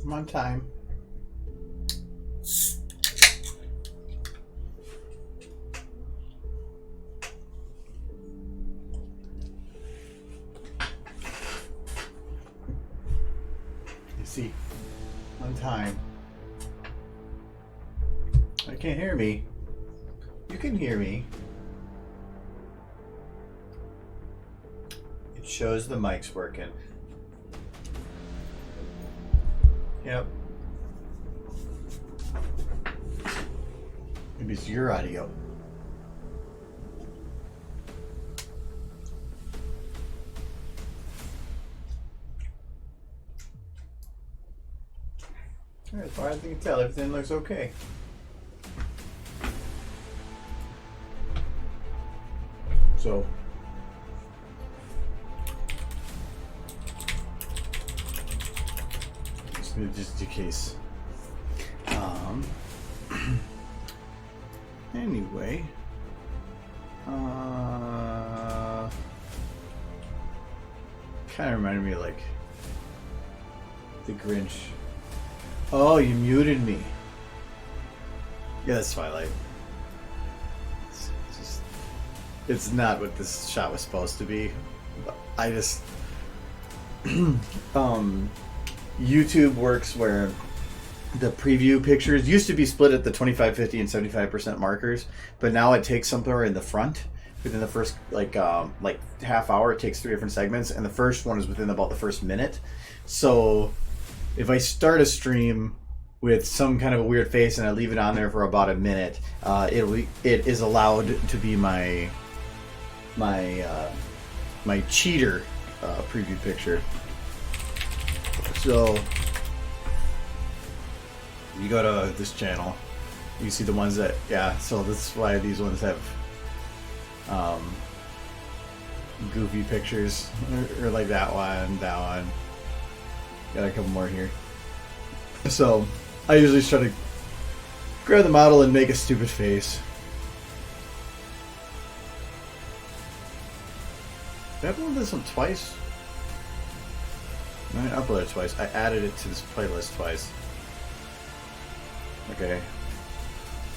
I'm on time. You see, on time. I can't hear me. You can hear me. It shows the mic's working. Yep. Maybe it's your audio. Alright, as far as I can tell, everything looks okay. So, just in case. Anyway, kind of reminded me of like the Grinch. Oh, you muted me. Yeah, that's Twilight. It's not what this shot was supposed to be. I just YouTube works where the preview pictures used to be split at the 25, 50, and 75% markers, but now it takes somewhere in the front within the first like half hour. It takes 3 different segments, and the first one is within about the first minute. So if I start a stream with some kind of a weird face and I leave it on there for about a minute, it is allowed to be my cheater preview picture. So you go to this channel, you see the ones that, yeah, so this is why these ones have goofy pictures, or like that one. Got a couple more here. So I usually just try to grab the model and make a stupid face. Did I upload this one twice? No, I didn't upload it twice. I added it to this playlist twice. Okay.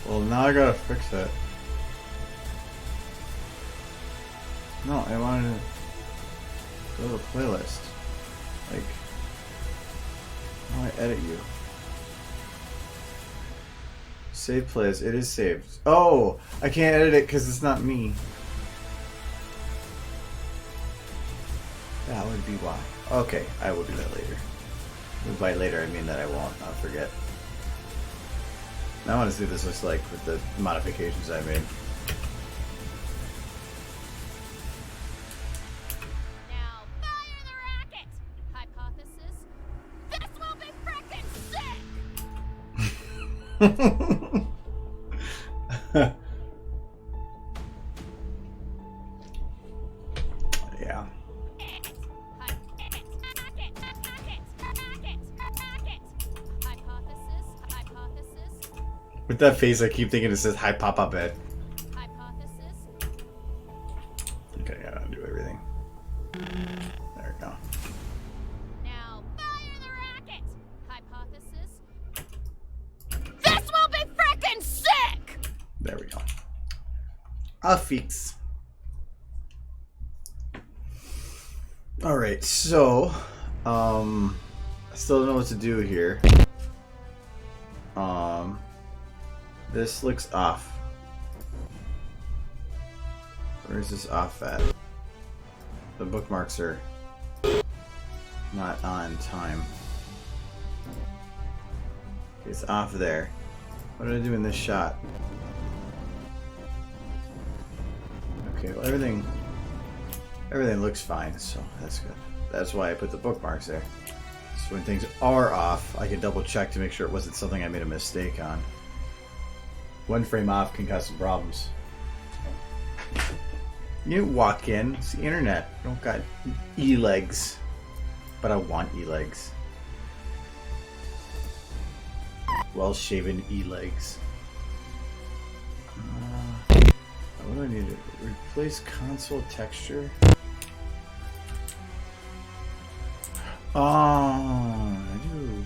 Well, now I gotta fix that. No, I wanted to go to the playlist. Like, how do I edit you? Save playlist. It is saved. Oh! I can't edit it because it's not me. That would be why. Okay, I will do that later. By later, I mean that I won't. I'll forget. Now I want to see what this looks like with the modifications I made. Now fire the rocket! Hypothesis. This will be frickin' sick! Yeah. With that face, I keep thinking it says "Hi, Papa Bed." Hypothesis. Okay, I gotta do everything. There we go. Now fire the rocket! Hypothesis. This will be frickin' sick! There we go. I'll fix. All right, so I still don't know what to do here. This looks off. Where's this off at? The bookmarks are not on time. It's off there. What did I do in this shot? Okay, well everything looks fine, so that's good. That's why I put the bookmarks there. So when things are off, I can double check to make sure it wasn't something I made a mistake on. One frame off can cause some problems. You walk in, it's the internet. I don't got e-legs, but I want e-legs. Well-shaven e-legs. What do I need to replace console texture? Oh, I do.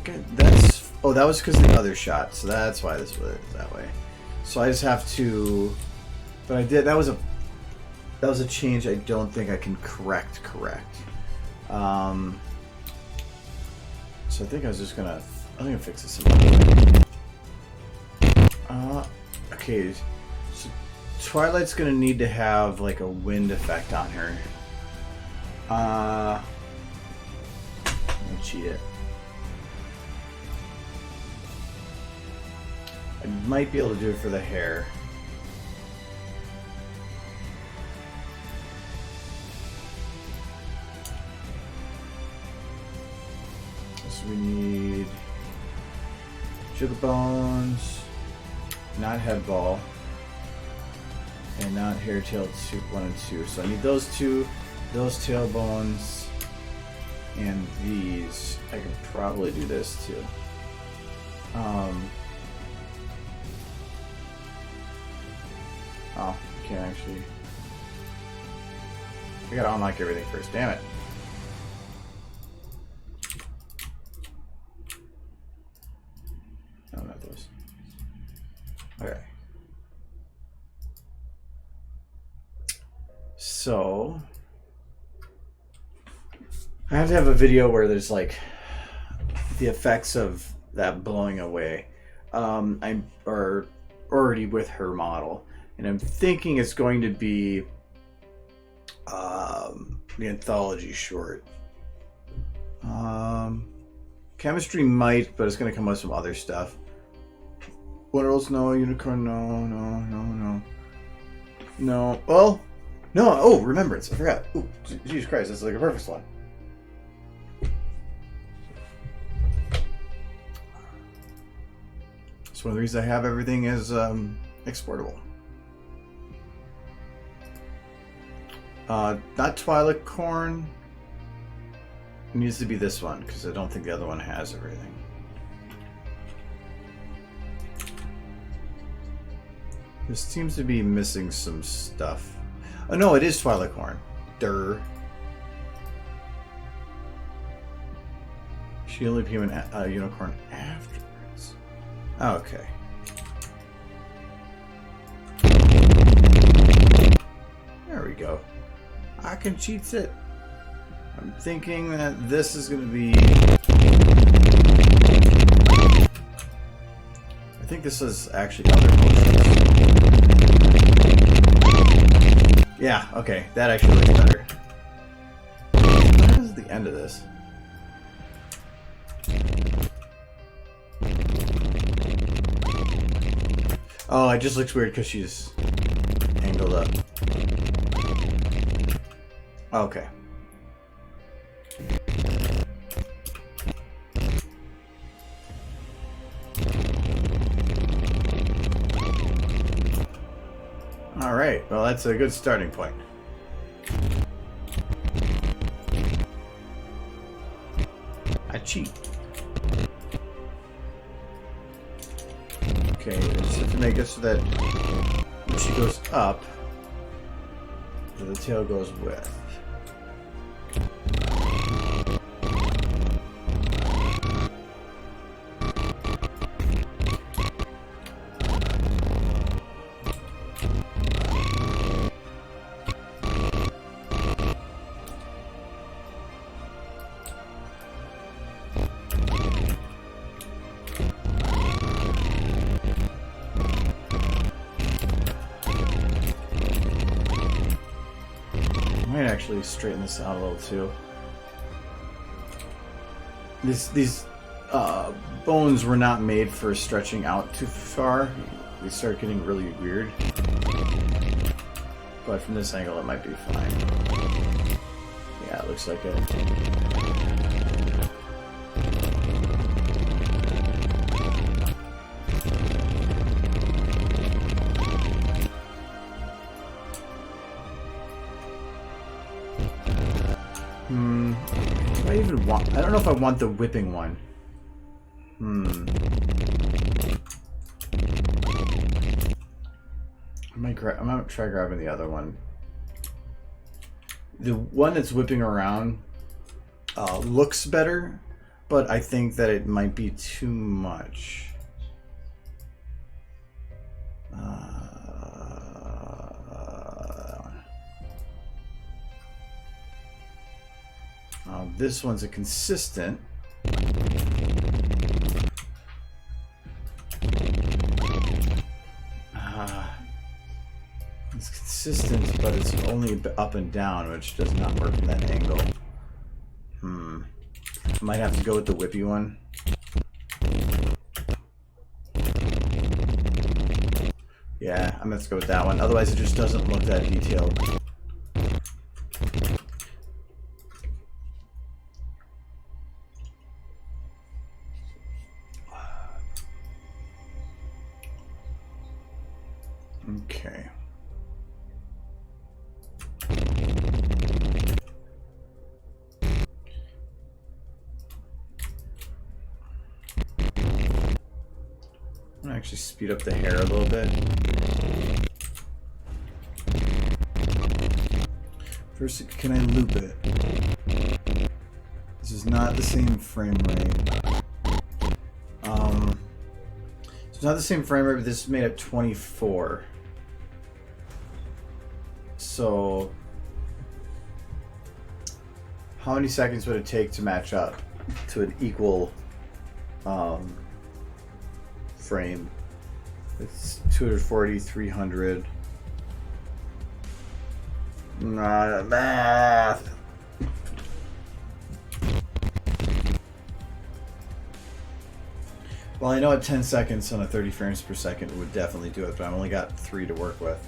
think that's... Oh, that was because of the other shot, so that's why this was that way. So I just have to... But I did... That was a change I don't think I can correct. So I think I was just gonna... I'm gonna fix this in okay. So Twilight's gonna need to have like a wind effect on her. Let me cheat it. I might be able to do it for the hair. So we need sugar bones, not head ball, and not hair tail 1 and 2. So I need those two, those tail bones, and these. I can probably do this too. Oh, you can't actually. I gotta unlock everything first. Damn it. No, not those. Okay. So I have to have a video where there's like the effects of that blowing away. I'm already with her model, and I'm thinking it's going to be the anthology short. Chemistry might, but it's going to come with some other stuff. What else? No, unicorn. No. Well, no. Oh, remembrance. I forgot. Oh, Jesus Christ! That's like a perfect slot. So one of the reasons I have everything is exportable. Not Twilight Corn. It needs to be this one because I don't think the other one has everything. This seems to be missing some stuff. Oh no, it is Twilight Corn. Durr. She only became a unicorn afterwards. Okay. There we go. I can cheat it. I'm thinking that this is going to be... I think this is actually other motions. Yeah, okay. That actually looks better. What is the end of this? Oh, it just looks weird because she's angled up. Okay. Alright, well that's a good starting point. I cheat. Okay, just have to make it so that when she goes up, the tail goes with. Actually straighten this out a little too. These bones were not made for stretching out too far. They start getting really weird. But from this angle it might be fine. Yeah, it looks like it. I don't know if I want the whipping one. I might try grabbing the other one. The one that's whipping around looks better, but I think that it might be too much. This one's a consistent. It's consistent, but it's only up and down, which does not work from that angle. I might have to go with the whippy one. Yeah, I'm gonna have to go with that one. Otherwise, it just doesn't look that detailed. Okay. I'm gonna actually speed up the hair a little bit. First, can I loop it? This is not the same frame rate. It's not the same frame rate, but this is made at 24. So, how many seconds would it take to match up to an equal frame? It's 240, 300. Math. Well, I know at 10 seconds on a 30 frames per second would definitely do it, but I've only got 3 to work with.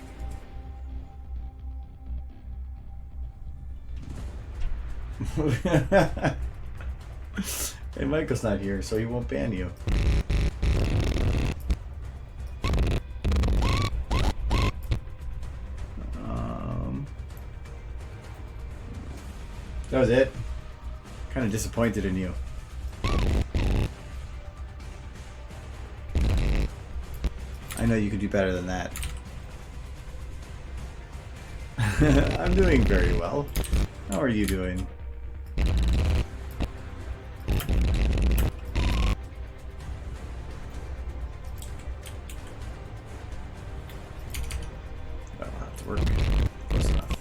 Hey, Michael's not here, so he won't ban you. That was it. Kind of disappointed in you. I know you could do better than that. I'm doing very well. How are you doing? That'll have to work. Close enough.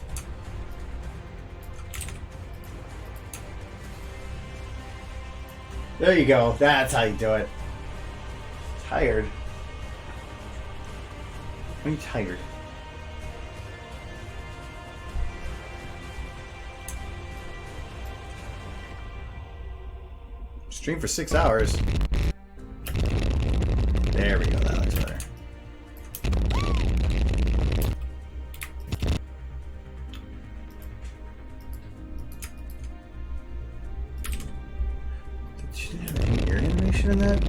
There you go. That's how you do it. Tired. Are you tired? Stream for 6 hours. There we go. That looks better. Did you have any ear animation in that?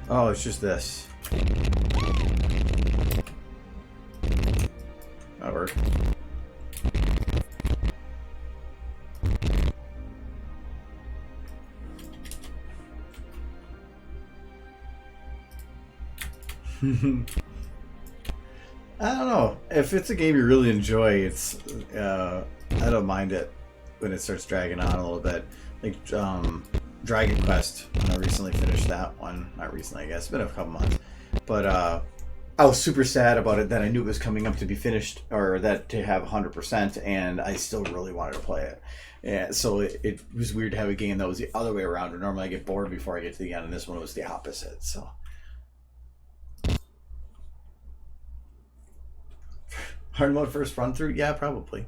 Oh, it's just this. That worked. I don't know. If it's a game you really enjoy, it's I don't mind it when it starts dragging on a little bit. Like Dragon Quest, I recently finished that one. Not recently, I guess. It's been a couple months. But I was super sad about it that I knew it was coming up to be finished, or that to have 100%, and I still really wanted to play it. Yeah, so it was weird to have a game that was the other way around. Or normally I get bored before I get to the end, and this one was the opposite. So hard mode first run through? Yeah, probably.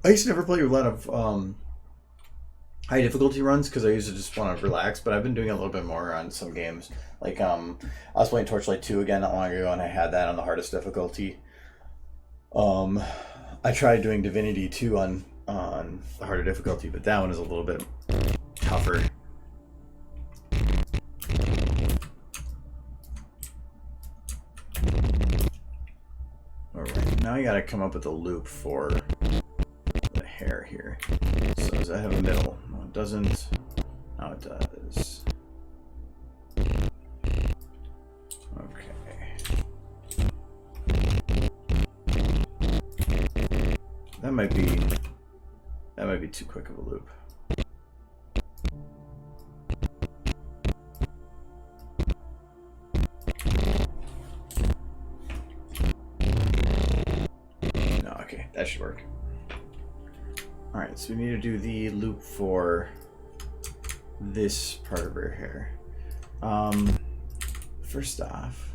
I used to never play a lot of high difficulty runs because I used to just want to relax, but I've been doing a little bit more on some games. Like I was playing Torchlight 2 again not long ago, and I had that on the hardest difficulty. I tried doing Divinity 2 on the harder difficulty, but that one is a little bit tougher. Alright, now I gotta come up with a loop for the hair here. So does that have a middle? No, it doesn't. Now it does. That might be too quick of a loop. No, okay, that should work. All right, so we need to do the loop for this part of her hair. First off,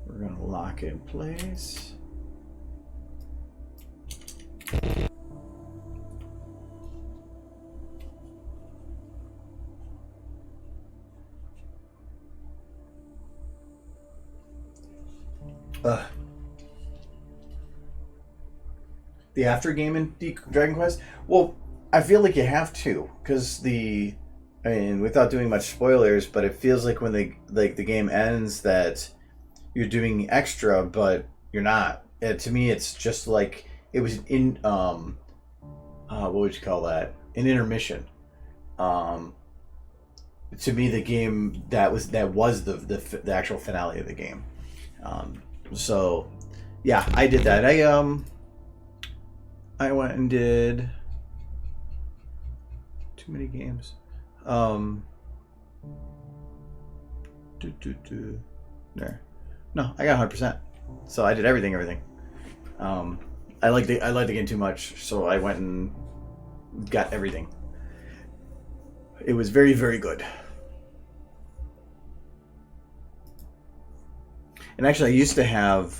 we're gonna lock it in place. The after game in Dragon Quest? Well, I feel like you have to, because without doing much spoilers, but it feels like when the game ends that you're doing extra, but you're not. To me, it's just like it was in what would you call that? An intermission. To me, the game that was the actual finale of the game. So, yeah, I did that. I went and did too many games. There. No, I got 100%. So I did everything. I liked the game too much, so I went and got everything. It was very, very good. And actually, I used to have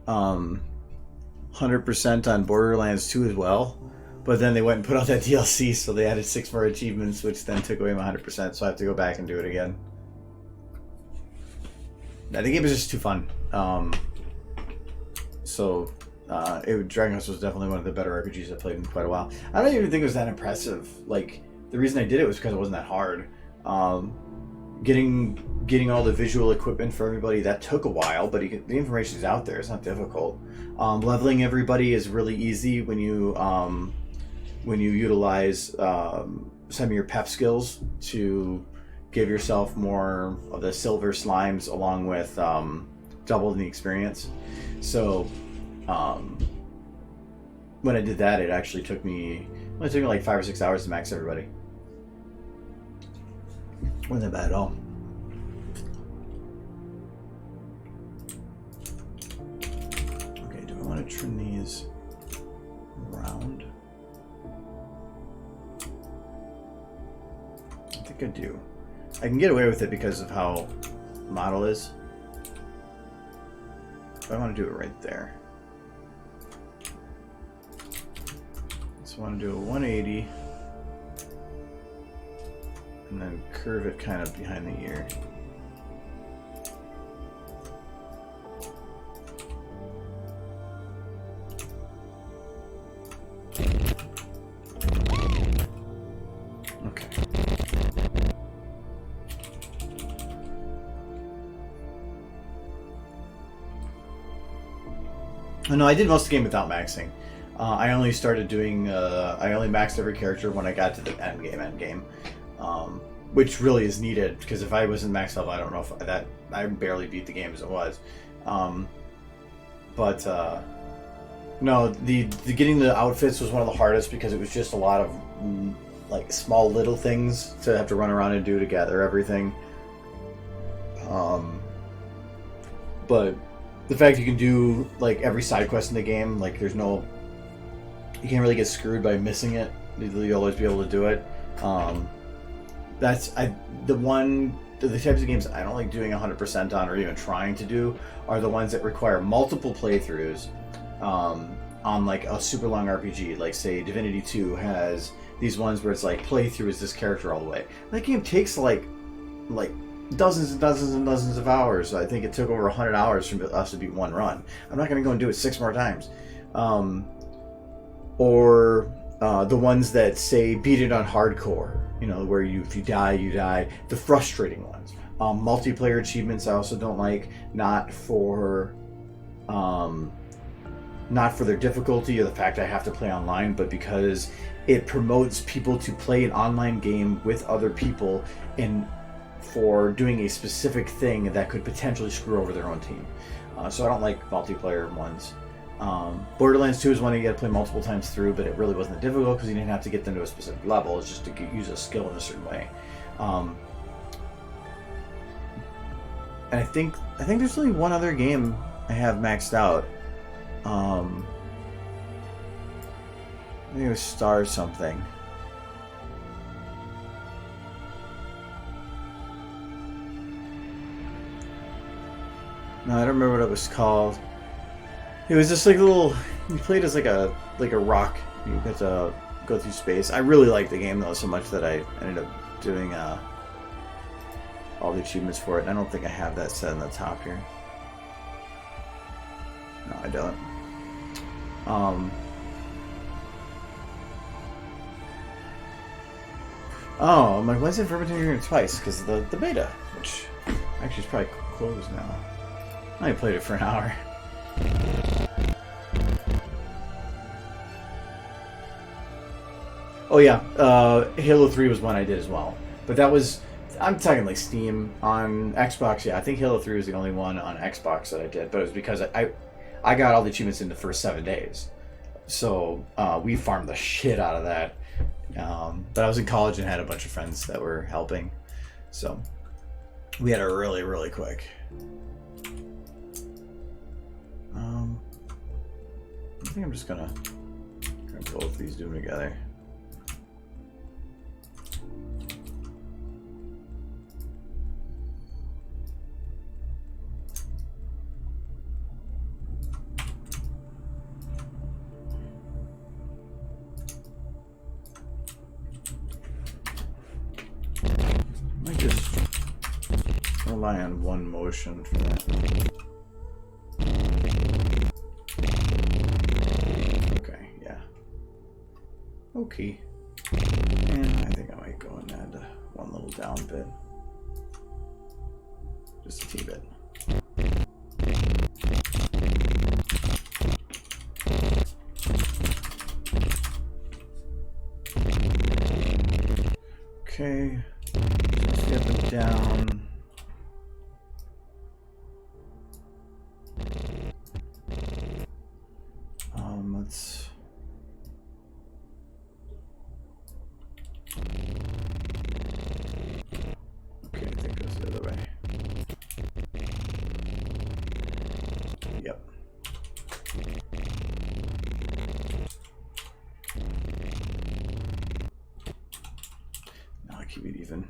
100% on Borderlands 2 as well, but then they went and put out that DLC, so they added 6 more achievements, which then took away my 100%, so I have to go back and do it again. The game is just too fun. Dragon Quest was definitely one of the better RPGs I played in quite a while. I don't even think it was that impressive. Like, the reason I did it was because it wasn't that hard. Getting all the visual equipment for everybody, that took a while, but the information's out there. It's not difficult. Leveling everybody is really easy when you utilize some of your pep skills to give yourself more of the silver slimes, along with doubling the experience. So when I did that, it actually took me like 5 or 6 hours to max everybody. Wasn't that bad at all. Okay, do I want to trim these around? I think I do. I can get away with it because of how the model is. But I want to do it right there. So I want to do a 180. And then curve it kind of behind the ear. Okay. Oh, no, I did most of the game without maxing. I only started doing. I only maxed every character when I got to the end game. Which really is needed, because if I wasn't maxed up, I don't know if I barely beat the game as it was. No, the getting the outfits was one of the hardest, because it was just a lot of like small little things to have to run around and do to gather everything. But the fact you can do like every side quest in the game, like you can't really get screwed by missing it. You'll always be able to do it. The types of games I don't like doing 100% on, or even trying to do, are the ones that require multiple playthroughs on like a super long RPG. Like say Divinity 2 has these ones where it's like playthrough is this character all the way. That game takes like dozens and dozens and dozens of hours. I think it took over 100 hours for us to beat one run. I'm not going to go and do it 6 more times. Or the ones that say beat it on hardcore. You know, where if you die, you die. The frustrating ones. Multiplayer achievements I also don't like. Not for their difficulty or the fact I have to play online, but because it promotes people to play an online game with other people and for doing a specific thing that could potentially screw over their own team. So I don't like multiplayer ones. Borderlands 2 is one you got to play multiple times through, but it really wasn't that difficult because you didn't have to get them to a specific level. It's just to use a skill in a certain way. And I think there's only one other game I have maxed out. I think it was Star something. No, I don't remember what it was called. It was just like a little. You played as like a rock. You get to go through space. I really liked the game though so much that I ended up doing all the achievements for it. And I don't think I have that set on the top here. No, I don't. Oh, I'm like, why is it for here twice? Because the beta, which actually is probably closed now. I only played it for an hour. Oh yeah, Halo 3 was one I did as well. But that was, I'm talking like Steam. On Xbox, yeah, I think Halo 3 was the only one on Xbox that I did. But it was because I got all the achievements in the first 7 days. So we farmed the shit out of that. But I was in college and had a bunch of friends that were helping. So we had it really, really quick. I think I'm just gonna both these do them together. I might just rely on one motion for that. Okay, and I think I might go and add one little down bit, just a teeny bit. Okay, just up and down. Let's. Okay, I think it goes the other way. Yep. Now I keep it even.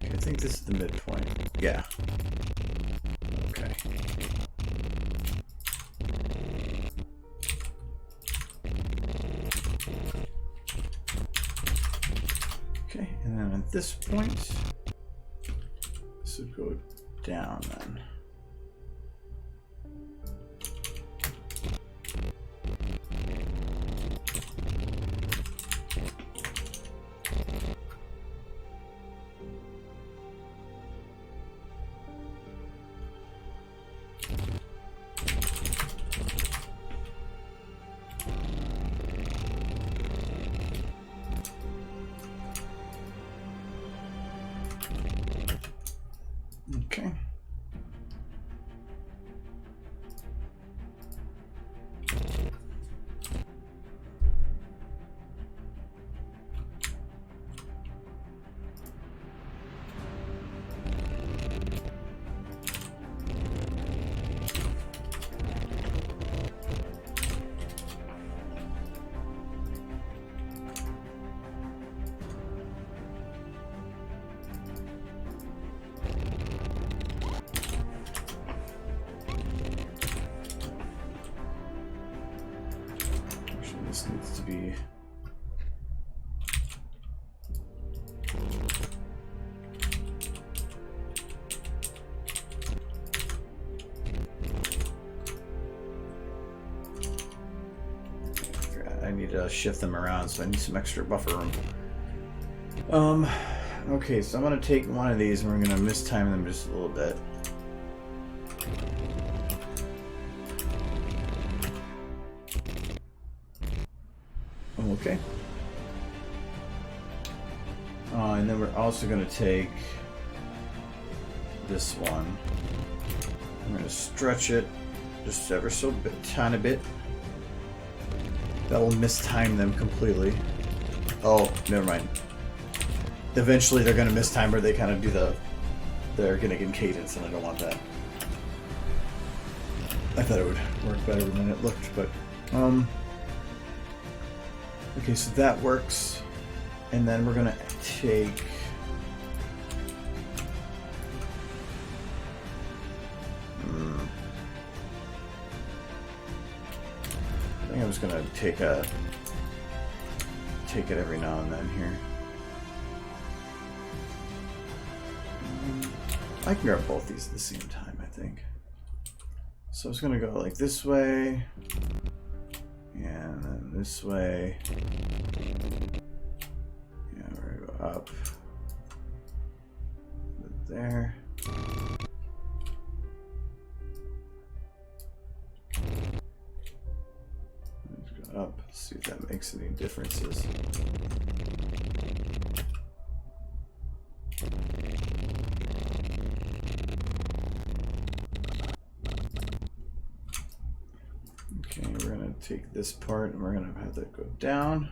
Okay, I think this is the midpoint. Yeah. Okay. Okay, and then at this point, this would go down then. Okay. This needs to be I need to shift them around, so I need some extra buffer room. Okay, so I'm gonna take one of these and we're gonna mistime them just a little bit. Okay. And then we're also going to take this one. I'm going to stretch it just ever so tiny bit. That will mistime them completely. Oh, never mind. Eventually they're going to mistime where they kind of do they're going to get cadence, and I don't want that. I thought it would work better than it looked, but okay, so that works. And then we're gonna take I think I'm just gonna take it every now and then here. I can grab both these at the same time, I think. So it's gonna go like this way, and then this way. Yeah, we're gonna go up there. Let's go up, see if that makes any differences. Okay, we're going to take this part and we're going to have that go down.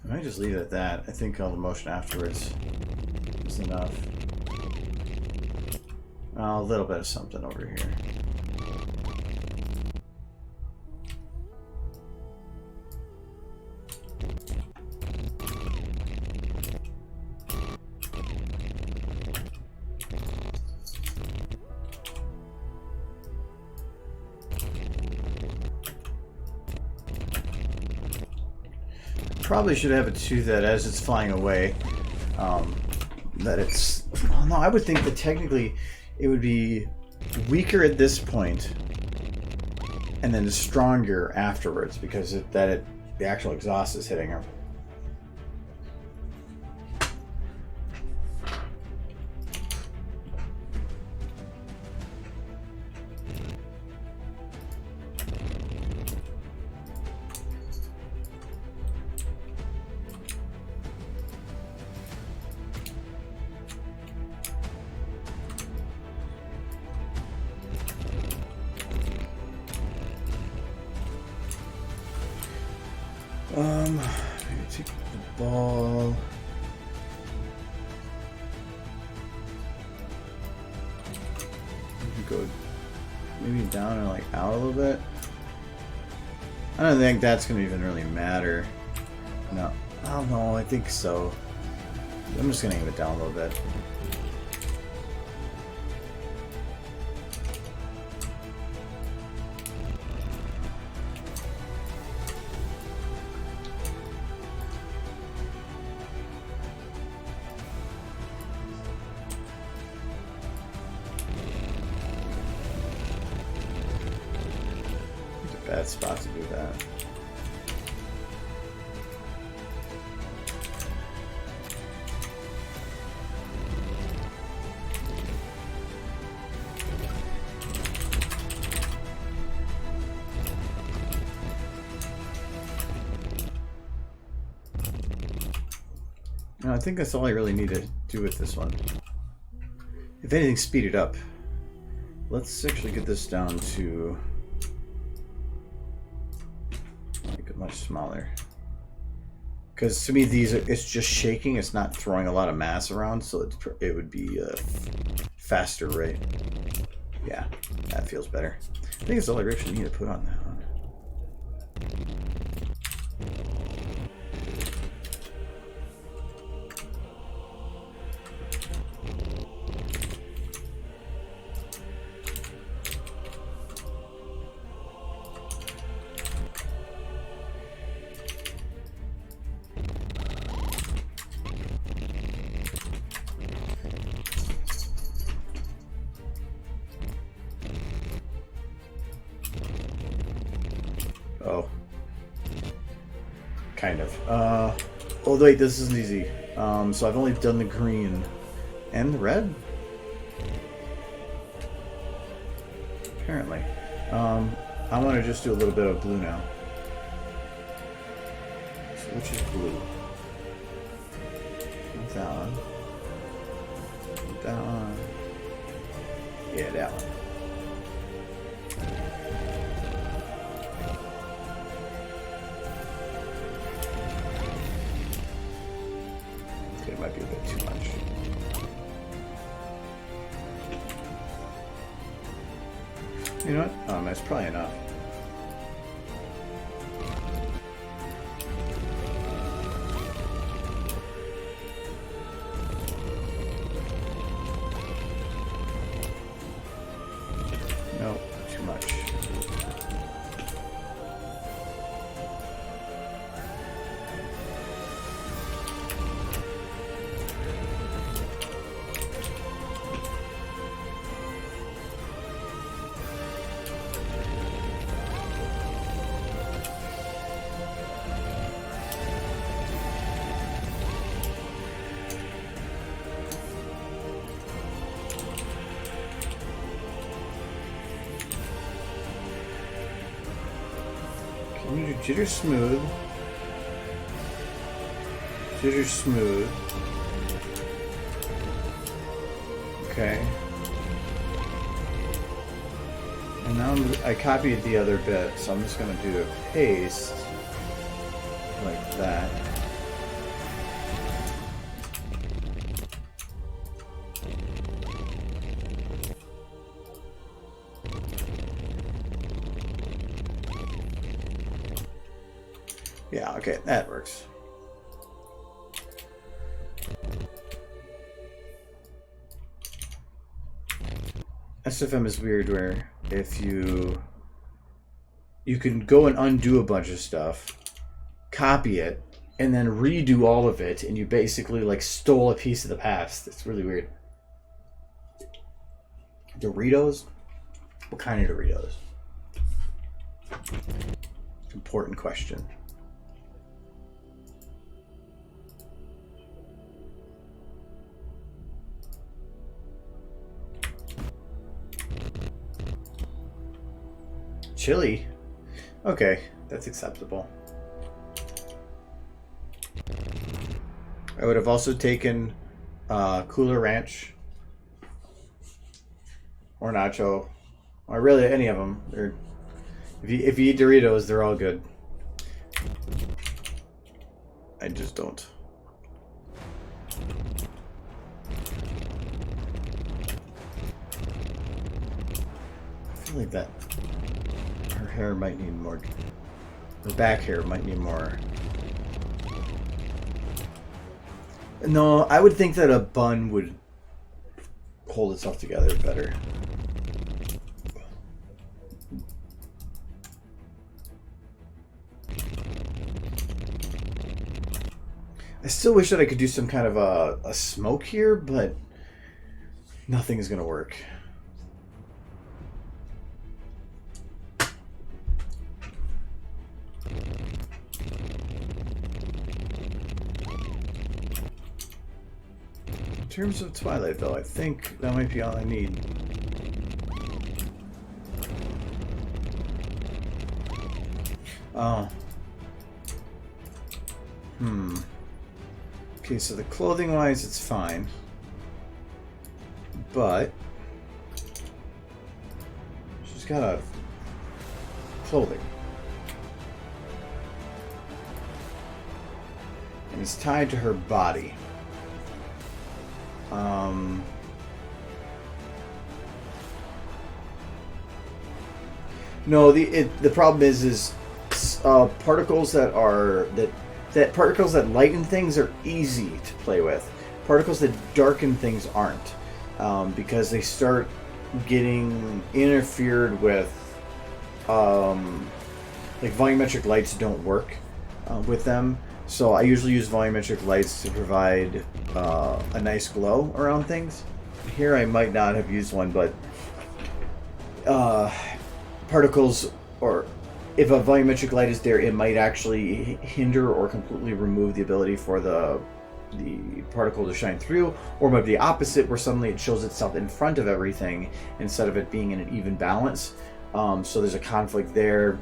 I might just leave it at that. I think all the motion afterwards is enough. A little bit of something over here. Probably should have it too that as it's flying away, that it's. Well, no, I would think that technically it would be weaker at this point, and then stronger afterwards because the actual exhaust is hitting her. Maybe take the ball. Maybe go maybe down and like out a little bit. I don't think that's gonna even really matter. No, I don't know. I think so. I'm just gonna aim it down a little bit. Bad spot to do that. No, I think that's all I really need to do with this one. If anything, speed it up. Let's actually get this down to much smaller, because to me it's just shaking, it's not throwing a lot of mass around, so it would be a faster rate. Yeah, that feels better. I think it's all I actually need to put on that one. Kind of. Oh wait, this isn't easy. So I've only done the green and the red. Apparently. I want to just do a little bit of blue now. So which is blue? Not that one. Not that one. Yeah, that one. Okay, it might be a bit too much. You know what? That's probably enough. No, too much. Can you do jitter smooth? Jitter smooth. Okay. And now I copied the other bit, so I'm just going to do a paste like that. Yeah, okay, that works. SFM is weird where if you can go and undo a bunch of stuff, copy it, and then redo all of it, and you basically like stole a piece of the past. It's really weird. Doritos? What kind of Doritos? Important question. Chili? Okay, that's acceptable. I would have also taken Cooler Ranch or Nacho, or really any of them. If you eat Doritos, they're all good. I just don't. I feel like that. Her hair might need more. Her back hair might need more. No, I would think that a bun would hold itself together better. I still wish that I could do some kind of a smoke here, but nothing is going to work. In terms of Twilight, though, I think that might be all I need. Oh. Okay, so the clothing-wise, it's fine. But she's got a clothing. And it's tied to her body. No, the problem is particles that particles that lighten things are easy to play with. Particles that darken things aren't, because they start getting interfered with. Like volumetric lights don't work with them. So I usually use volumetric lights to provide a nice glow around things. Here I might not have used one, but particles or if a volumetric light is there, it might actually hinder or completely remove the ability for the particle to shine through, or it might be the opposite, where suddenly it shows itself in front of everything instead of it being in an even balance. So there's a conflict there.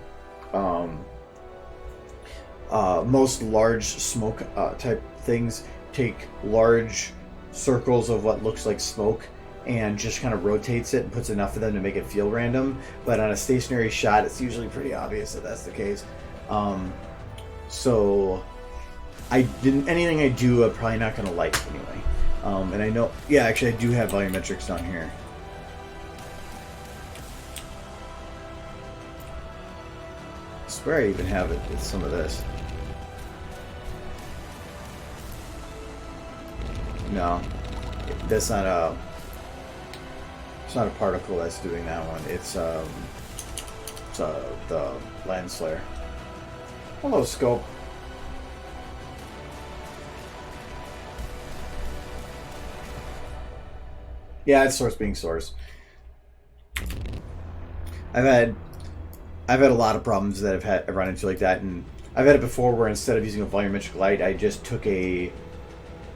Most large smoke type things take large circles of what looks like smoke and just kind of rotates it and puts enough of them to make it feel random. But on a stationary shot, it's usually pretty obvious that that's the case. So anything I do, I'm probably not going to like anyway. And I know, yeah, actually I do have volumetrics down here. I swear I even have it with some of this. No, that's not a. It's not a particle that's doing that one. It's the lens flare. Hello, scope. Yeah, it's source being source. I've had a lot of problems that I've run into like that, and I've had it before where instead of using a volumetric light, I just took a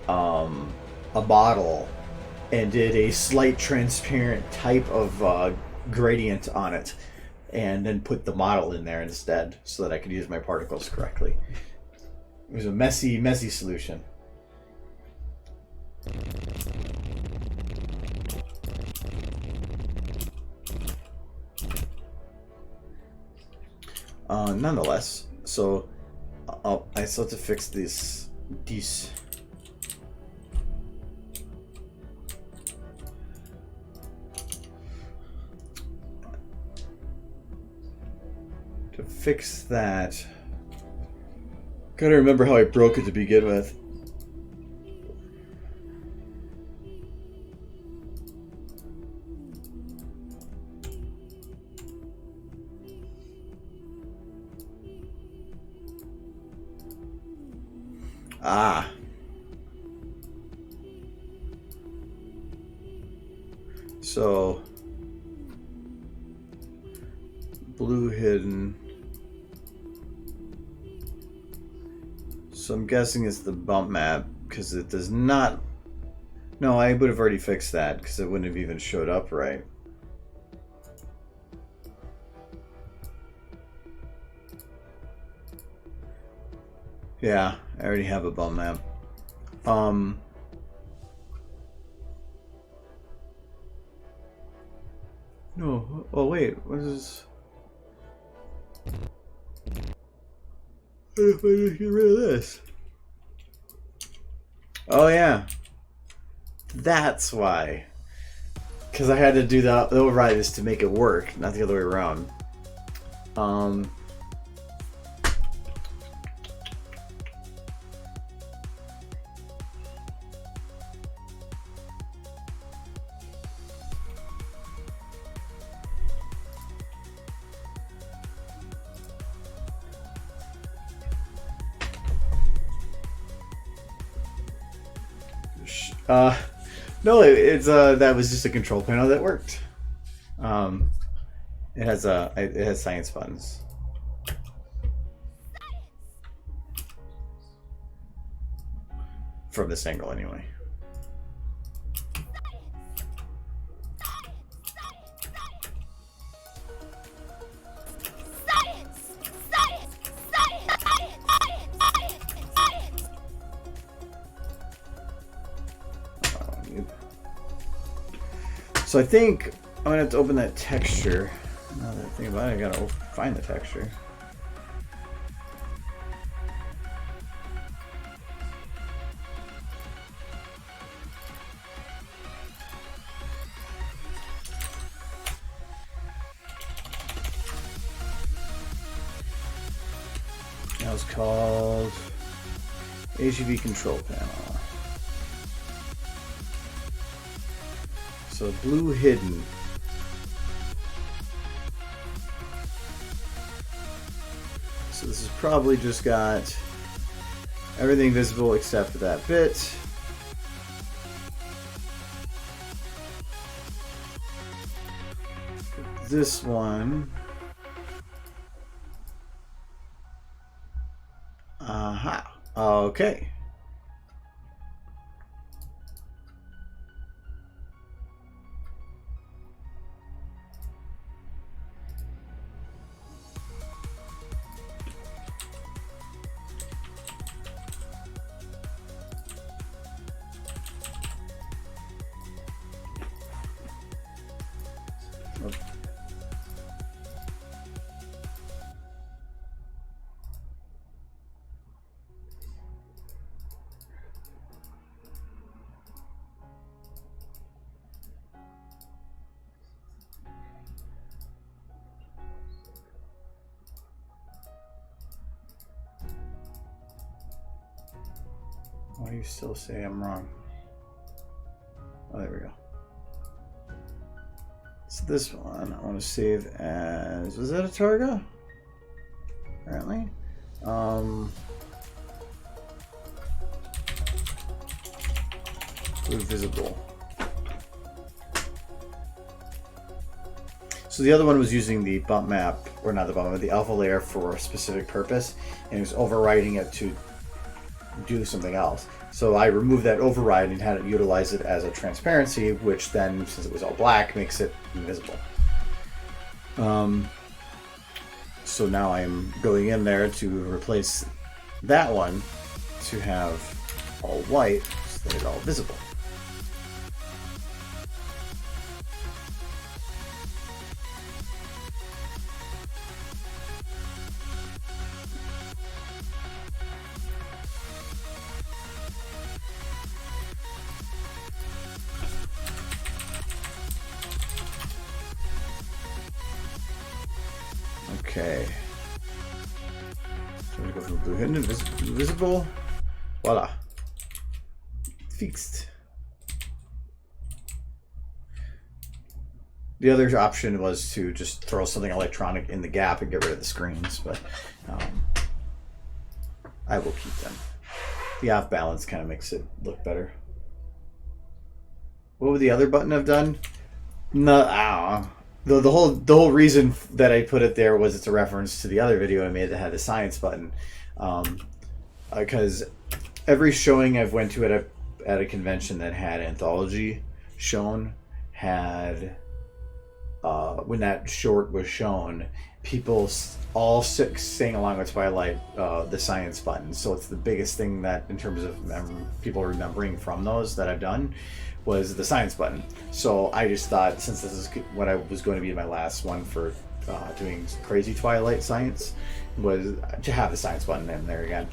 bottle and did a slight transparent type of gradient on it, and then put the model in there instead so that I could use my particles correctly. It was a messy solution. Nonetheless, so I still have to fix these. To fix that, gotta remember how I broke it to begin with. Ah. So, blue hidden. So I'm guessing it's the bump map, because it does not... No, I would have already fixed that, because it wouldn't have even showed up right. Yeah, I already have a bump map. No, oh wait, what is... What if I just get rid of this? Oh yeah. That's why. Because I had to do the override this to make it work, not the other way around. No, it's that was just a control panel that worked. It has science buttons. From this angle, anyway. So I think I'm gonna have to open that texture. Now that I think about it, I gotta find the texture. That was called HEV control panel. So blue hidden. So this has probably just got everything visible except for that bit. This one Okay. Why do you still say I'm wrong? Oh, there we go. So this one I want to save as, was that a Targa? Apparently. Blue visible. So the other one was using the bump map, or not the bump map, the alpha layer for a specific purpose, and it was overriding it to do something else. So I removed that override and had it utilize it as a transparency, which then, since it was all black, makes it invisible. So now I'm going in there to replace that one to have all white so that it's all visible. Okay. So we go from blue hidden to visible. Voila. Fixed. The other option was to just throw something electronic in the gap and get rid of the screens, but I will keep them. The off balance kind of makes it look better. What would the other button have done? No, I don't know. The whole reason that I put it there was it's a reference to the other video I made that had the science button, because every showing I've went to at a convention that had anthology shown had when that short was shown, people all sang along with Twilight the science button. So it's the biggest thing that in terms of people remembering from those that I've done was the science button. So I just thought, since this is what I was going to be my last one for doing crazy Twilight science, was to have the science button in there again.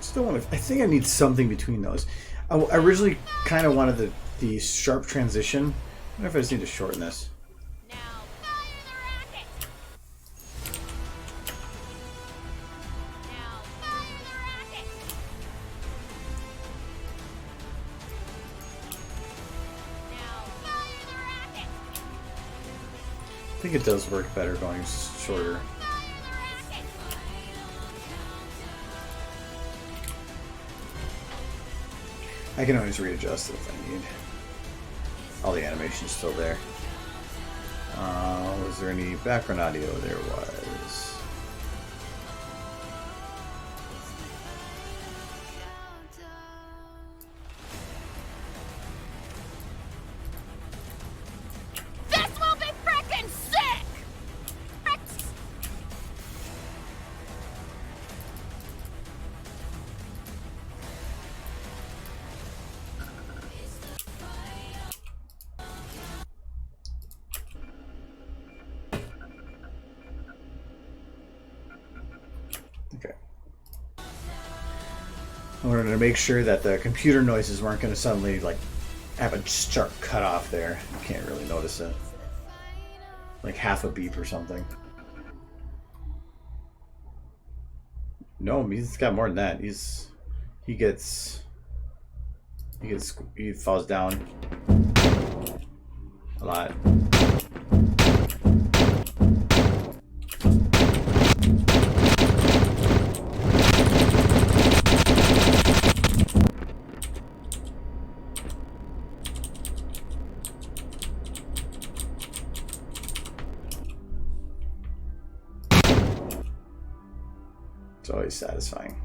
Still want to, I think I need something between those. I originally kind of wanted the sharp transition. I wonder if I just need to shorten this. Now fire the rocket! Now fire the rocket! Now fire the rocket! I think it does work better going shorter. I can always readjust it if I need. All the animation's still there. Was there any background audio? There was. This will be frickin' sick! Okay. I wanted to make sure that the computer noises weren't going to suddenly like have a sharp cut off there. You can't really notice it. Like half a beep or something. No, he's got more than that. He falls down a lot. It's always satisfying.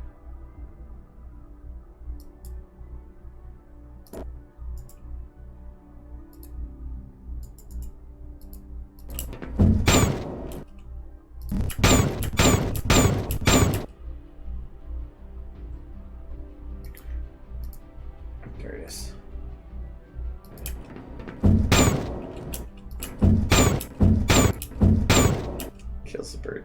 There it is. Kills the bird.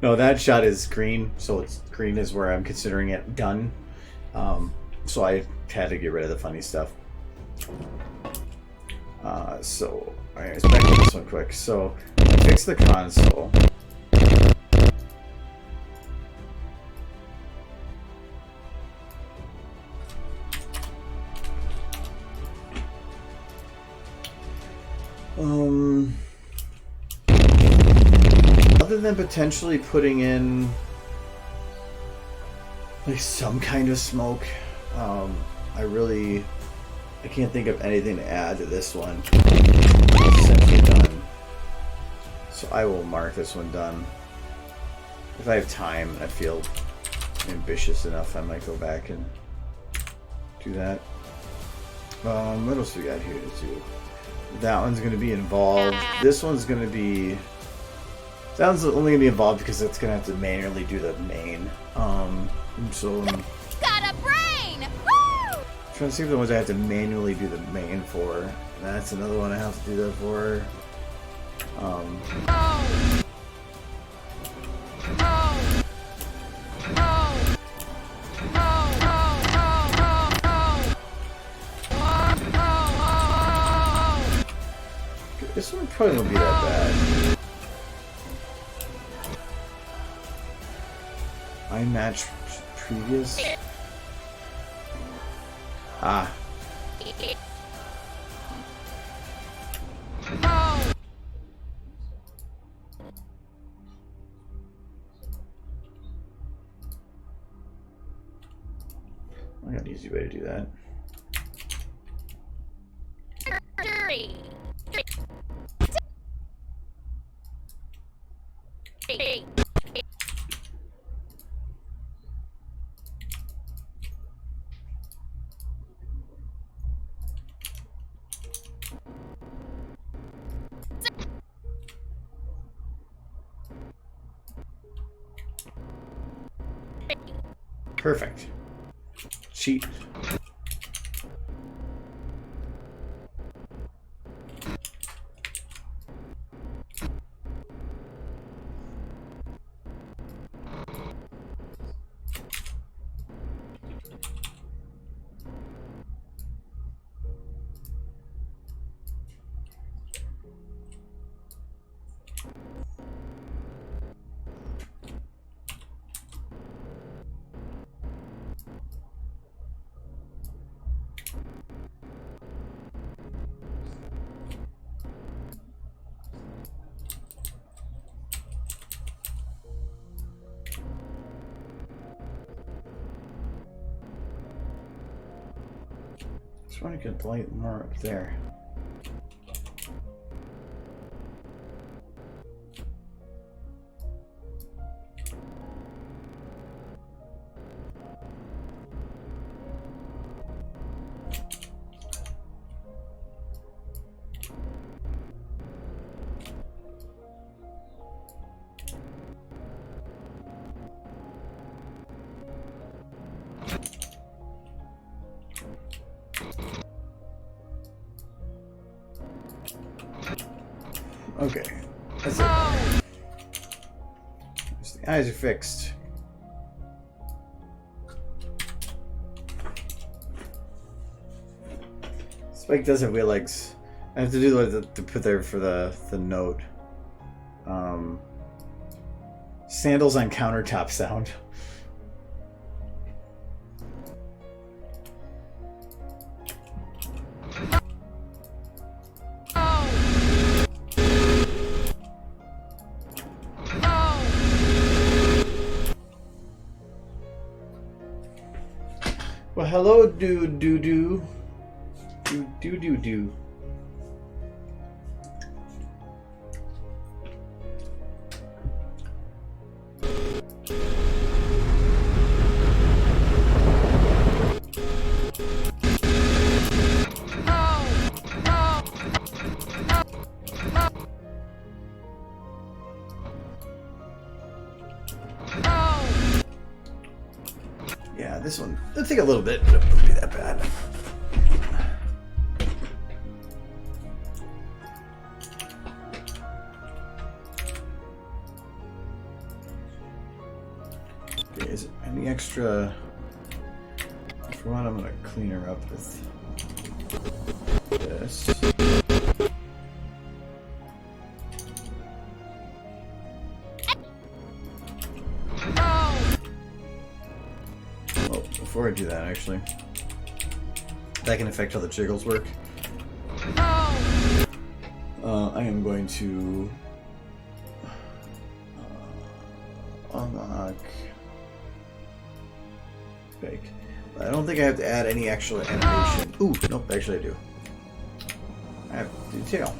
No, that shot is green, so it's green is where I'm considering it done. So I had to get rid of the funny stuff. So alright, let's back to this one quick. So fix the console. Other than potentially putting in like some kind of smoke, I can't think of anything to add to this one. Essentially done. So I will mark this one done. If I have time and I feel ambitious enough, I might go back and do that. What else we got here to do? That one's going to be involved. This one's going to be... That one's only going to be involved because it's going to have to manually do the main. So... Got a brain! Woo! Trying to see if the ones I have to manually do the main for. That's another one I have to do that for. This one probably won't be that bad. I match previous. Ah. I got an easy way to do that. Perfect. Cheat. Just want to get the light more up there. Okay, that's it. So the eyes are fixed. Spike does have wheel legs. I have to do what to put there for the note. Sandals on countertop sound. Well, hello, do. It'll take a little bit, but it won't be that bad. Okay, is it any extra? For one, I'm gonna clean her up with this. Oh, before I do that, actually, that can affect how the jiggles work. I am going to unlock fake. I don't think I have to add any actual animation. Ooh, nope, actually I do. I have detail.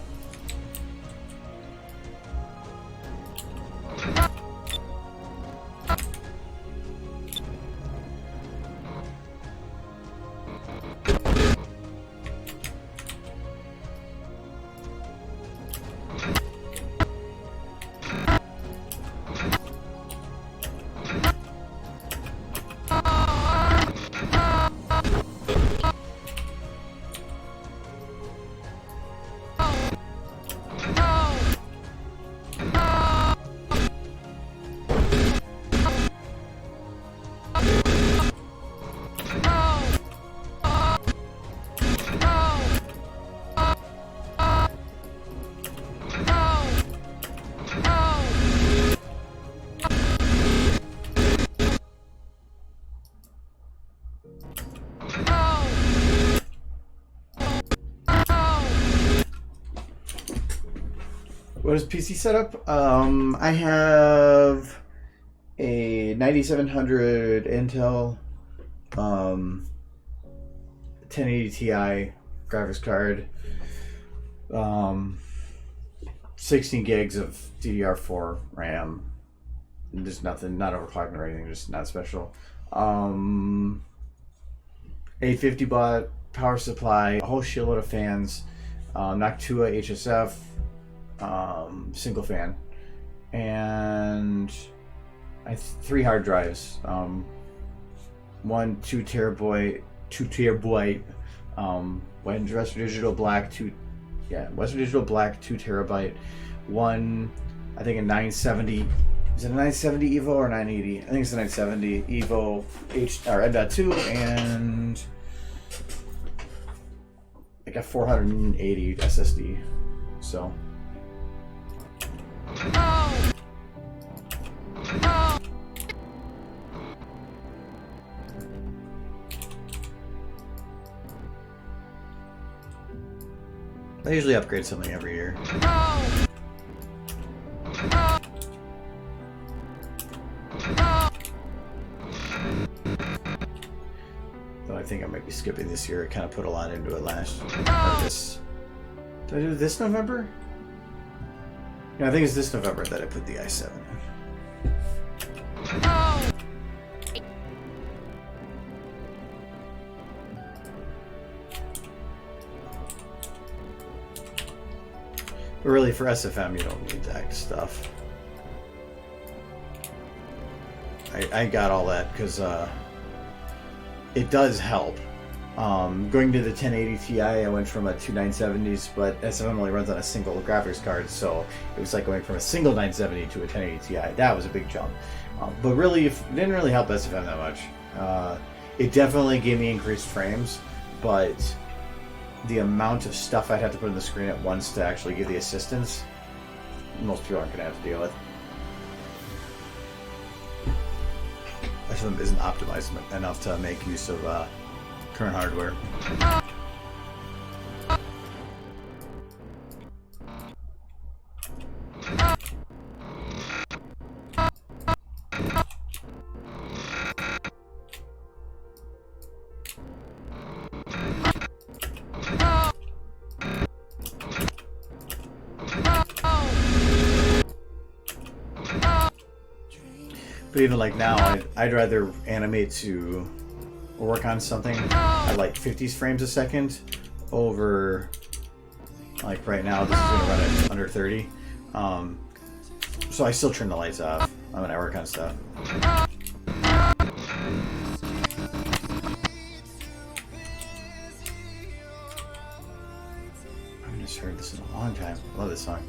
What is PC setup? I have a 9700 Intel 1080 Ti graphics card, 16 gigs of DDR4 RAM, just nothing, not overclocking or anything, just not special. 850 watt power supply, a whole shitload of fans, Noctua HSF, single fan, and I have 3 hard drives. One 2 terabyte, Western Digital Black 2 terabyte. One, I think a 970. Is it a 970 Evo or 980? I think it's a 970 Evo M.2 and like a 480 SSD. So. I usually upgrade something every year. Though I think I might be skipping this year. I kind of put a lot into it last. Did I do this November? Yeah, I think it's this November that I put the i7 in. But really, for SFM, you don't need that stuff. I got all that because it does help. Going to the 1080 Ti, I went from a 2 970s, but SFM only runs on a single graphics card, so it was like going from a single 970 to a 1080 Ti. That was a big jump. But really, it didn't really help SFM that much. It definitely gave me increased frames, but the amount of stuff I'd have to put on the screen at once to actually give the assistance, most people aren't going to have to deal with. SFM isn't optimized enough to make use of current hardware. But even like now, I'd rather animate to work on something at like 50 frames a second over, like right now this is going to run at under 30. So I still turn the lights off when I work on stuff. just heard this in a long time. I love this song.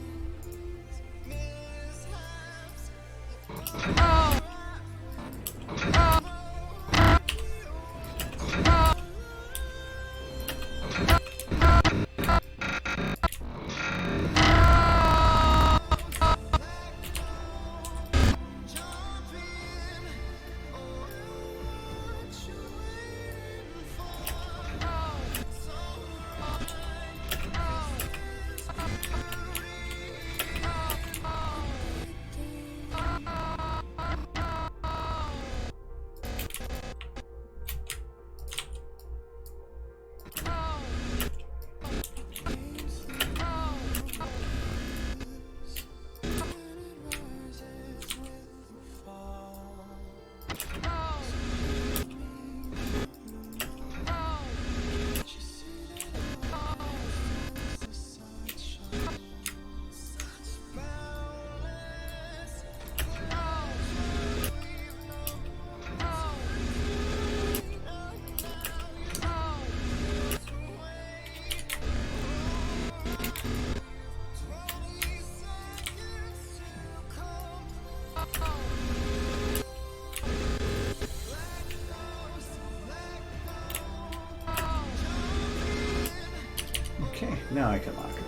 Okay, now I can lock her.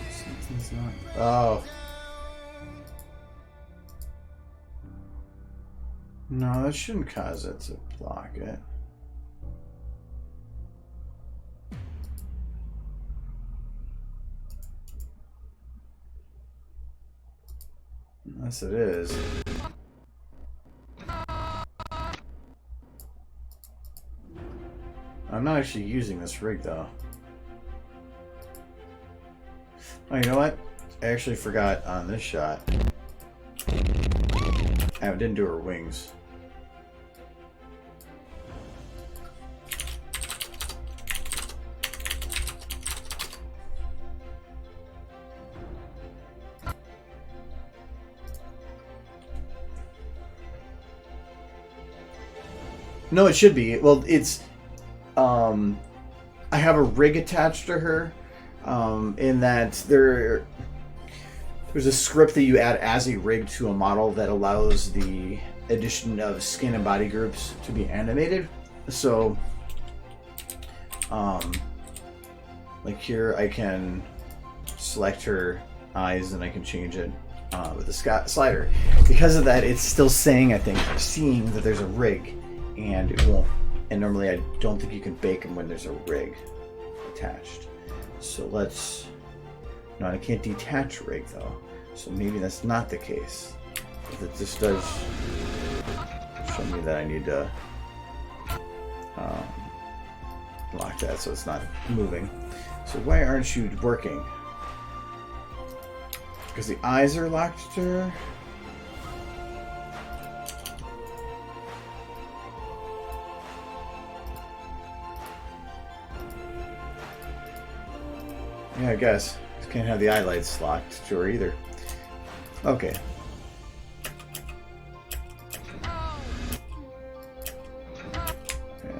Something's not. Oh. No, that shouldn't cause it to block it. Unless it is. I'm not actually using this rig though. Oh, you know what? I actually forgot on this shot. I didn't do her wings. No, it should be. Well, it's I have a rig attached to her, in that there's a script that you add as a rig to a model that allows the addition of skin and body groups to be animated. So, like here, I can select her eyes and I can change it with the slider. Because of that, it's still saying, I think, seeing that there's a rig, and it won't. And normally, I don't think you can bake them when there's a rig attached. So let's. No, I can't detach rig though. So maybe that's not the case. But this does show me that I need to lock that so it's not moving. So why aren't you working? Because the eyes are locked to her? Yeah, I guess. Can't have the eye lights locked to her either. Okay. Yeah,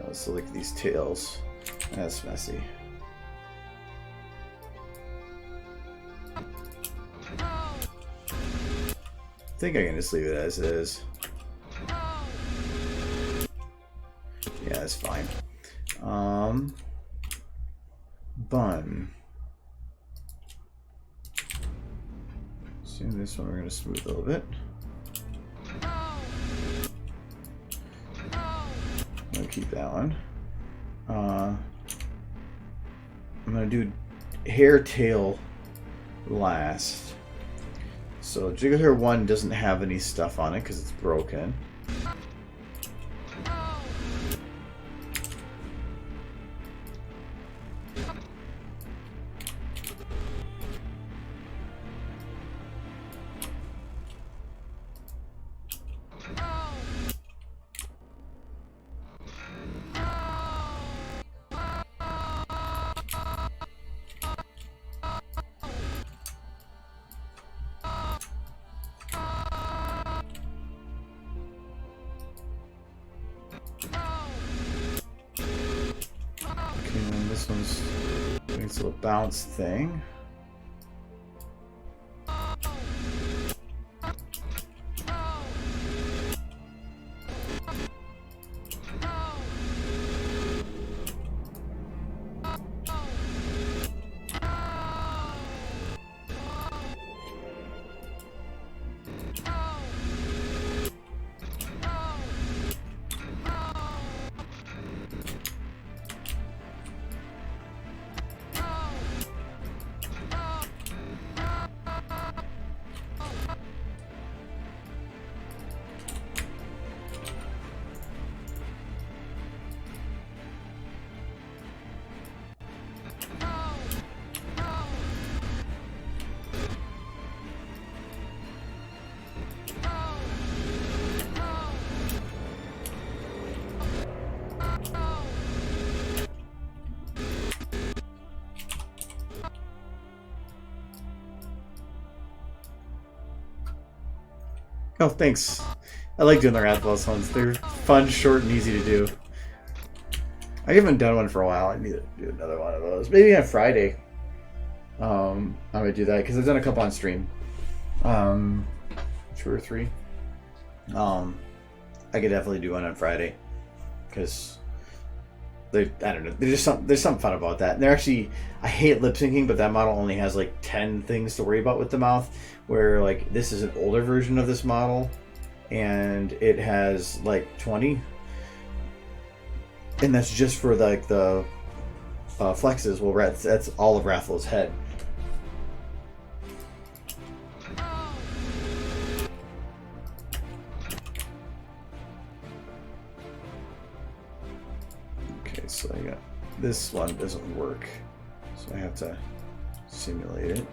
let's look at these tails. That's messy. I think I can just leave it as is. Yeah, that's fine. Bun. Assume this one we're going to smooth a little bit. I'm going to keep that one. I'm going to do hair tail last. So Jiggle Hair 1 doesn't have any stuff on it because it's broken. This one's doing its little bounce thing. Oh, thanks. I like doing the Rathbells ones. They're fun, short, and easy to do. I haven't done one for a while. I need to do another one of those. Maybe on Friday. I'm gonna do that because I've done a couple on stream. 2 or 3. I could definitely do one on Friday because I don't know. There's something fun about that. And they're actually, I hate lip syncing, but that model only has like 10 things to worry about with the mouth. Where like this is an older version of this model, and it has like 20, and that's just for like the flexes. Well, that's all of Rathel's head. Okay, so I got this one doesn't work, so I have to simulate it.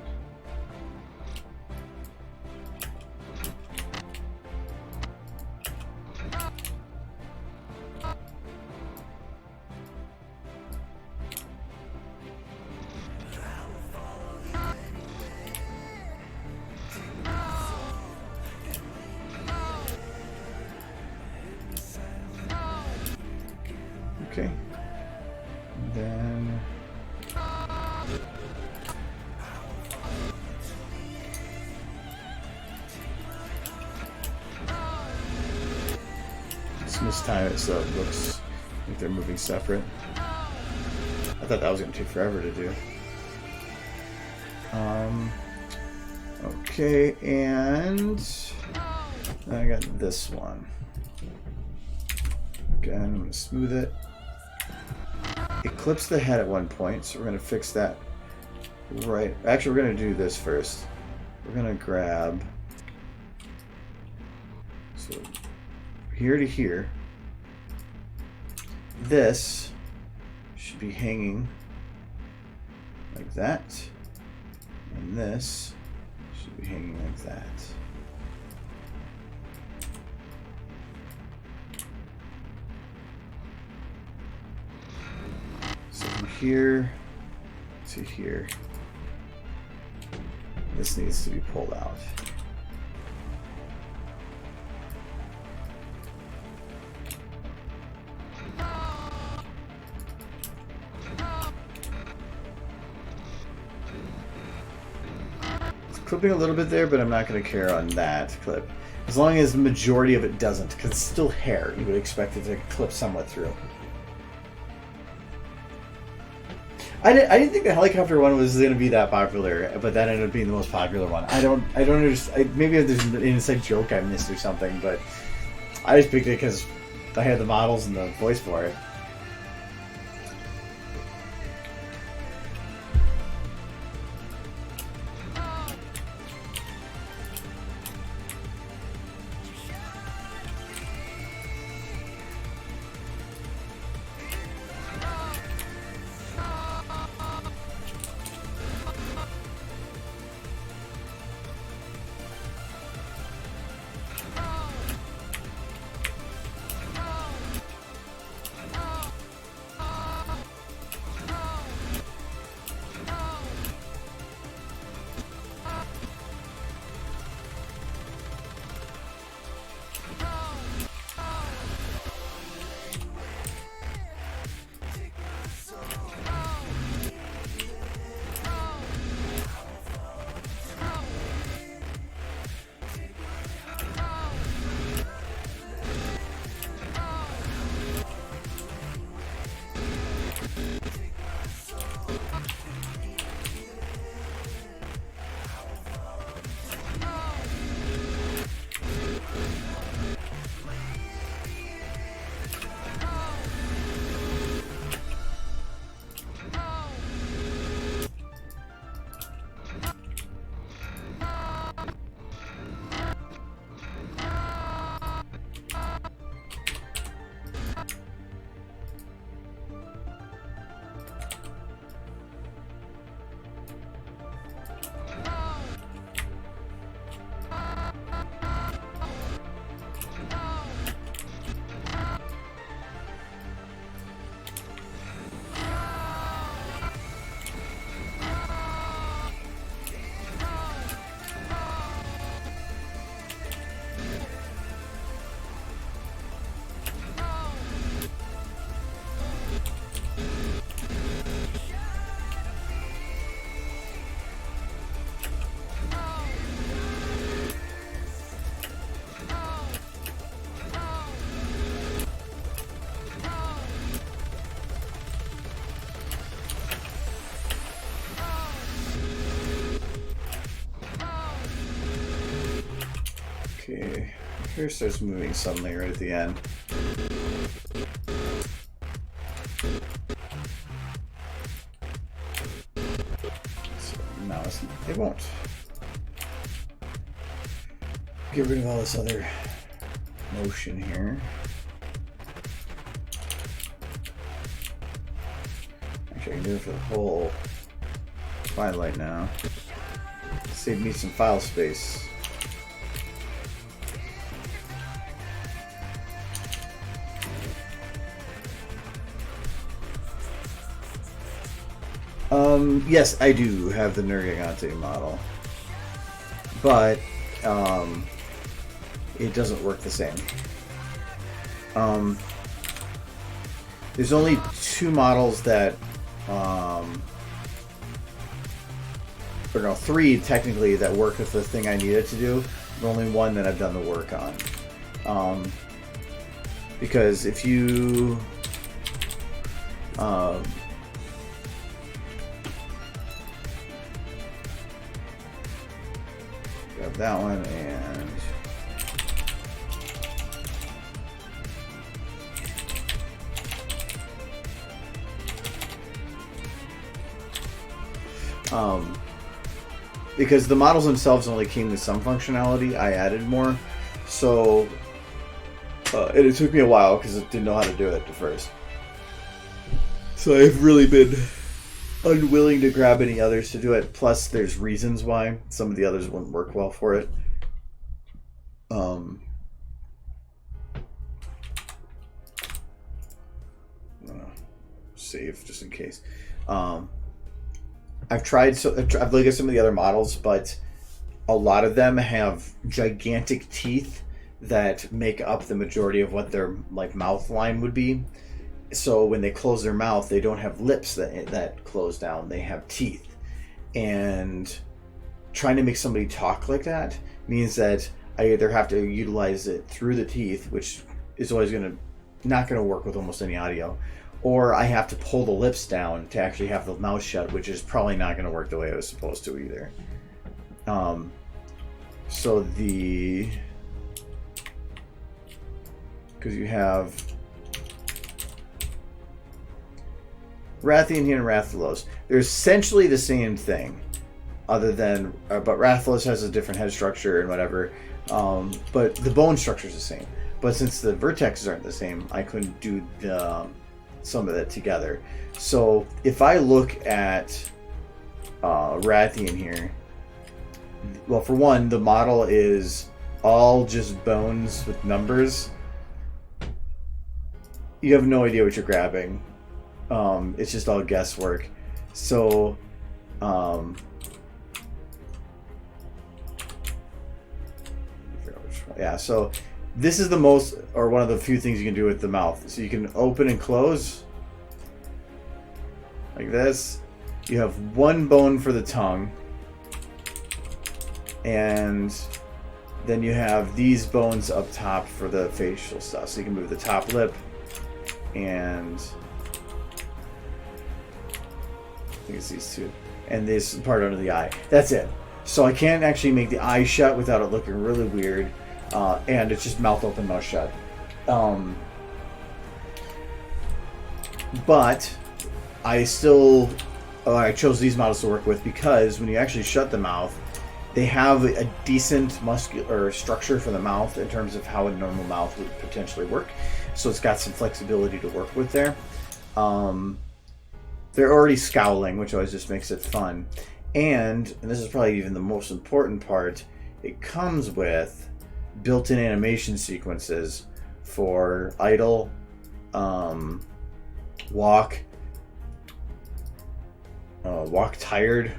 Okay. And then let's mistime it so it looks like they're moving separate. I thought that was going to take forever to do. Okay, and I got this one. Again, I'm going to smooth it. It clips the head at one point, so we're going to fix that right. Actually, we're going to do this first. We're going to grab, so here to here. This should be hanging like that, and this should be hanging like that. So from here to here, this needs to be pulled out. It's clipping a little bit there, but I'm not going to care on that clip. As long as the majority of it doesn't, because it's still hair, you would expect it to clip somewhat through. I didn't think the helicopter one was going to be that popular, but that ended up being the most popular one. I don't understand. Maybe there's an inside joke I missed or something, but I just picked it because I had the models and the voice for it. Okay, here starts moving suddenly right at the end. So now it won't. Get rid of all this other motion here. Actually, I can do it for the whole Twilight now. Save me some file space. Yes, I do have the Nergigante model, but it doesn't work the same. There's only two models that, or no, three technically that work with the thing I needed to do. But only one that I've done the work on. Because if you grab that one and because the models themselves only came with some functionality, I added more. So and it took me a while because I didn't know how to do it at first. So I've really been unwilling to grab any others to do it. Plus, there's reasons why some of the others wouldn't work well for it. Save just in case. I've looked at some of the other models, but a lot of them have gigantic teeth that make up the majority of what their like mouth line would be. So when they close their mouth, they don't have lips that close down. They have teeth. And trying to make somebody talk like that means that I either have to utilize it through the teeth, which is always not going to work with almost any audio, or I have to pull the lips down to actually have the mouth shut, which is probably not going to work the way I was supposed to either. Because you have Rathian here and Rathalos. They're essentially the same thing, other than, but Rathalos has a different head structure and whatever. But the bone structure is the same. But since the vertexes aren't the same, I couldn't do some of that together. So if I look at Rathian here, well, for one, the model is all just bones with numbers. You have no idea what you're grabbing. It's just all guesswork. So, yeah, so this is the most, or one of the few things you can do with the mouth. So you can open and close like this. You have one bone for the tongue, and then you have these bones up top for the facial stuff. So you can move the top lip and I think it's these two, and this part under the eye. That's it. So I can't actually make the eye shut without it looking really weird, and it's just mouth open, mouth shut. But I still I chose these models to work with because when you actually shut the mouth, they have a decent muscular structure for the mouth in terms of how a normal mouth would potentially work. So it's got some flexibility to work with there. They're already scowling, which always just makes it fun. And this is probably even the most important part, it comes with built-in animation sequences for idle, walk tired.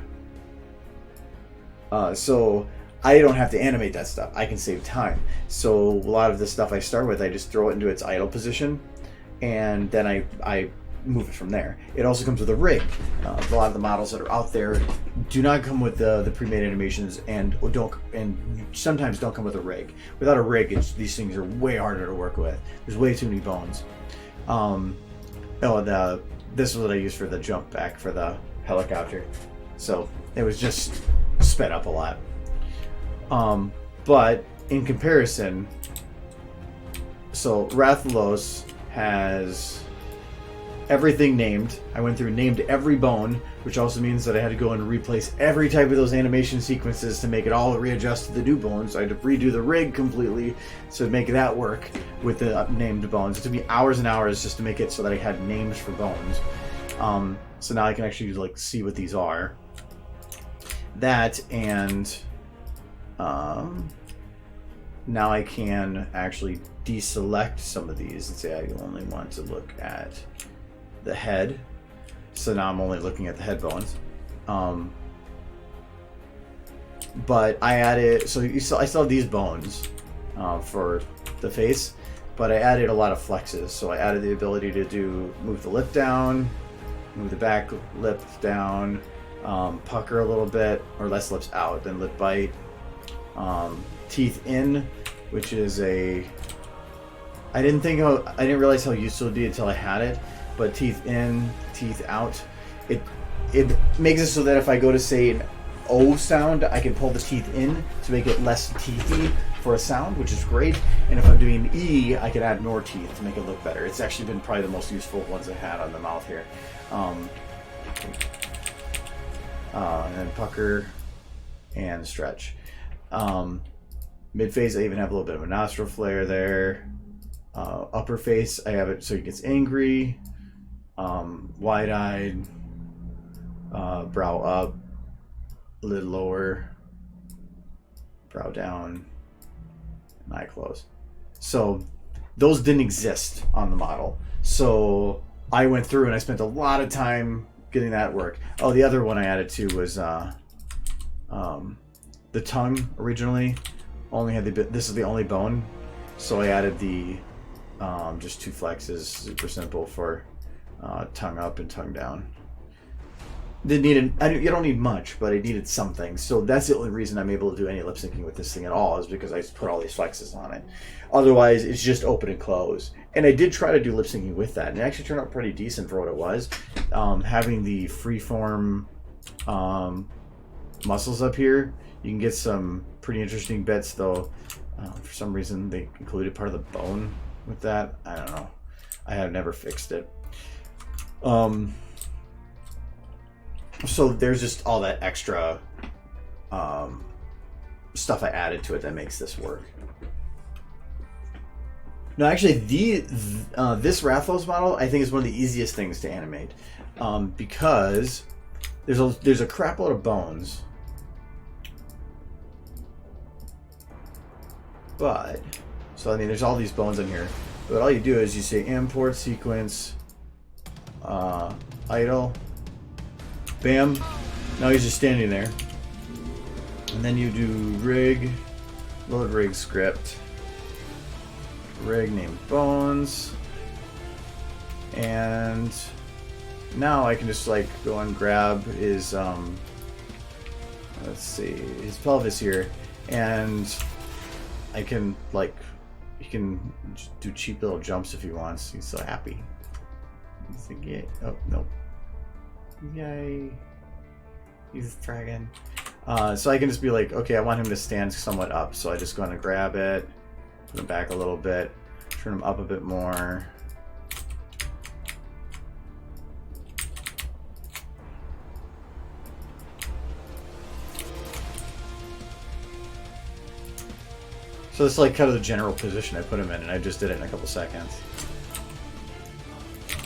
So I don't have to animate that stuff. I can save time. So a lot of the stuff I start with, I just throw it into its idle position, and then I move it from there. It also comes with a rig. A lot of the models that are out there do not come with the pre-made animations, and sometimes don't come with a rig. Without a rig, these things are way harder to work with. There's way too many bones. This is what I used for the jump back for the helicopter. So it was just sped up a lot. But in comparison, so Rathalos has everything named. I went through and named every bone, which also means that I had to go and replace every type of those animation sequences to make it all readjust to the new bones. I had to redo the rig completely to make that work with the named bones. It took me hours and hours just to make it so that I had names for bones. So now I can actually like see what these are. That and now I can actually deselect some of these and say I only want to look at the head. So now I'm only looking at the head bones. But I added, so I still have these bones for the face, but I added a lot of flexes. So I added the ability to move the lip down, move the back lip down, pucker a little bit, or less lips out, then lip bite. Teeth in, which is I didn't realize how useful it would be until I had it, but teeth in, teeth out. It makes it so that if I go to say an O sound, I can pull the teeth in to make it less teethy for a sound, which is great. And if I'm doing E, I can add more teeth to make it look better. It's actually been probably the most useful ones I had on the mouth here. And then pucker and stretch. Mid face, I even have a little bit of a nostril flare there. Upper face, I have it so he gets angry, wide-eyed, brow up, lid lower, brow down, and eye close. So those didn't exist on the model. So I went through and I spent a lot of time getting that work. Oh, the other one I added to was the tongue originally. Only had this is the only bone, so I added the just two flexes, super simple for tongue up and tongue down. You don't need much, but I needed something. So that's the only reason I'm able to do any lip syncing with this thing at all, is because I put all these flexes on it. Otherwise, it's just open and close. And I did try to do lip syncing with that, and it actually turned out pretty decent for what it was. Having the freeform muscles up here, you can get some pretty interesting bits, though. For some reason, they included part of the bone with that. I don't know. I have never fixed it. So there's just all that extra stuff I added to it that makes this work. No, actually, this Rathalos model I think is one of the easiest things to animate, because there's a crap load of bones. But, so I mean, there's all these bones in here. But all you do is you say import sequence, idle, bam. Now he's just standing there. And then you do rig, load rig script, rig named bones. And now I can just like go and grab his, let's see, his pelvis here. And I can, like, he can just do cheap little jumps if he wants. He's so happy. He's like, yeah. Oh, no. Yay. He's a dragon. So I can just be like, okay, I want him to stand somewhat up. So I just go and grab it, put him back a little bit, turn him up a bit more. So it's like kind of the general position I put him in, and I just did it in a couple seconds.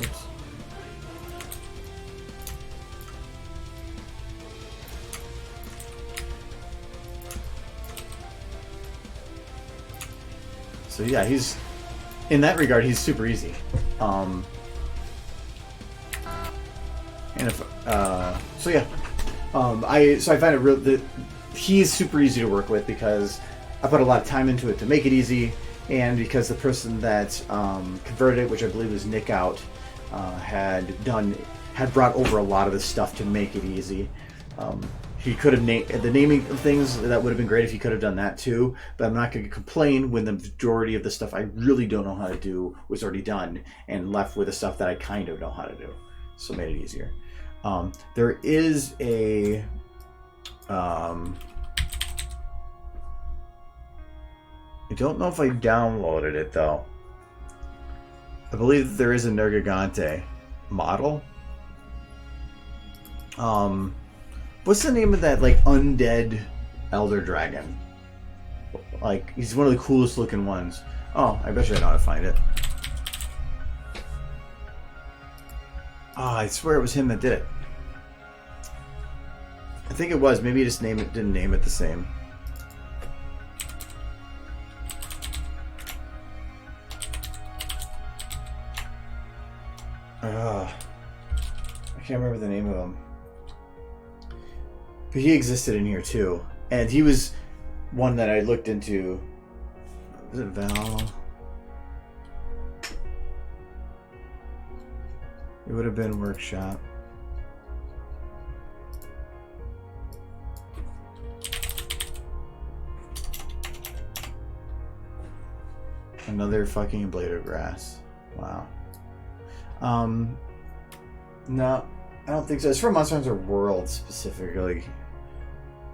Oops. So yeah, he's, in that regard, he's super easy. And if so yeah, I find it real that he's super easy to work with because I put a lot of time into it to make it easy, and because the person that converted it, which I believe was Nick Out, had brought over a lot of the stuff to make it easy. He could have the naming of things, that would have been great if he could have done that too, but I'm not going to complain when the majority of the stuff I really don't know how to do was already done, and left with the stuff that I kind of know how to do. So it made it easier. There is a I don't know if I downloaded it though. I believe there is a Nergigante model. What's the name of that like undead elder dragon? Like he's one of the coolest looking ones. Oh, I bet you I know how to find it. Oh, I swear it was him that did it. I think it was. Maybe he just didn't name it the same. I can't remember the name of him. But he existed in here too. And he was one that I looked into. Was it Val? It would have been Workshop. Another fucking blade of grass. Wow. No, I don't think so. It's from Monster Hunter World specifically.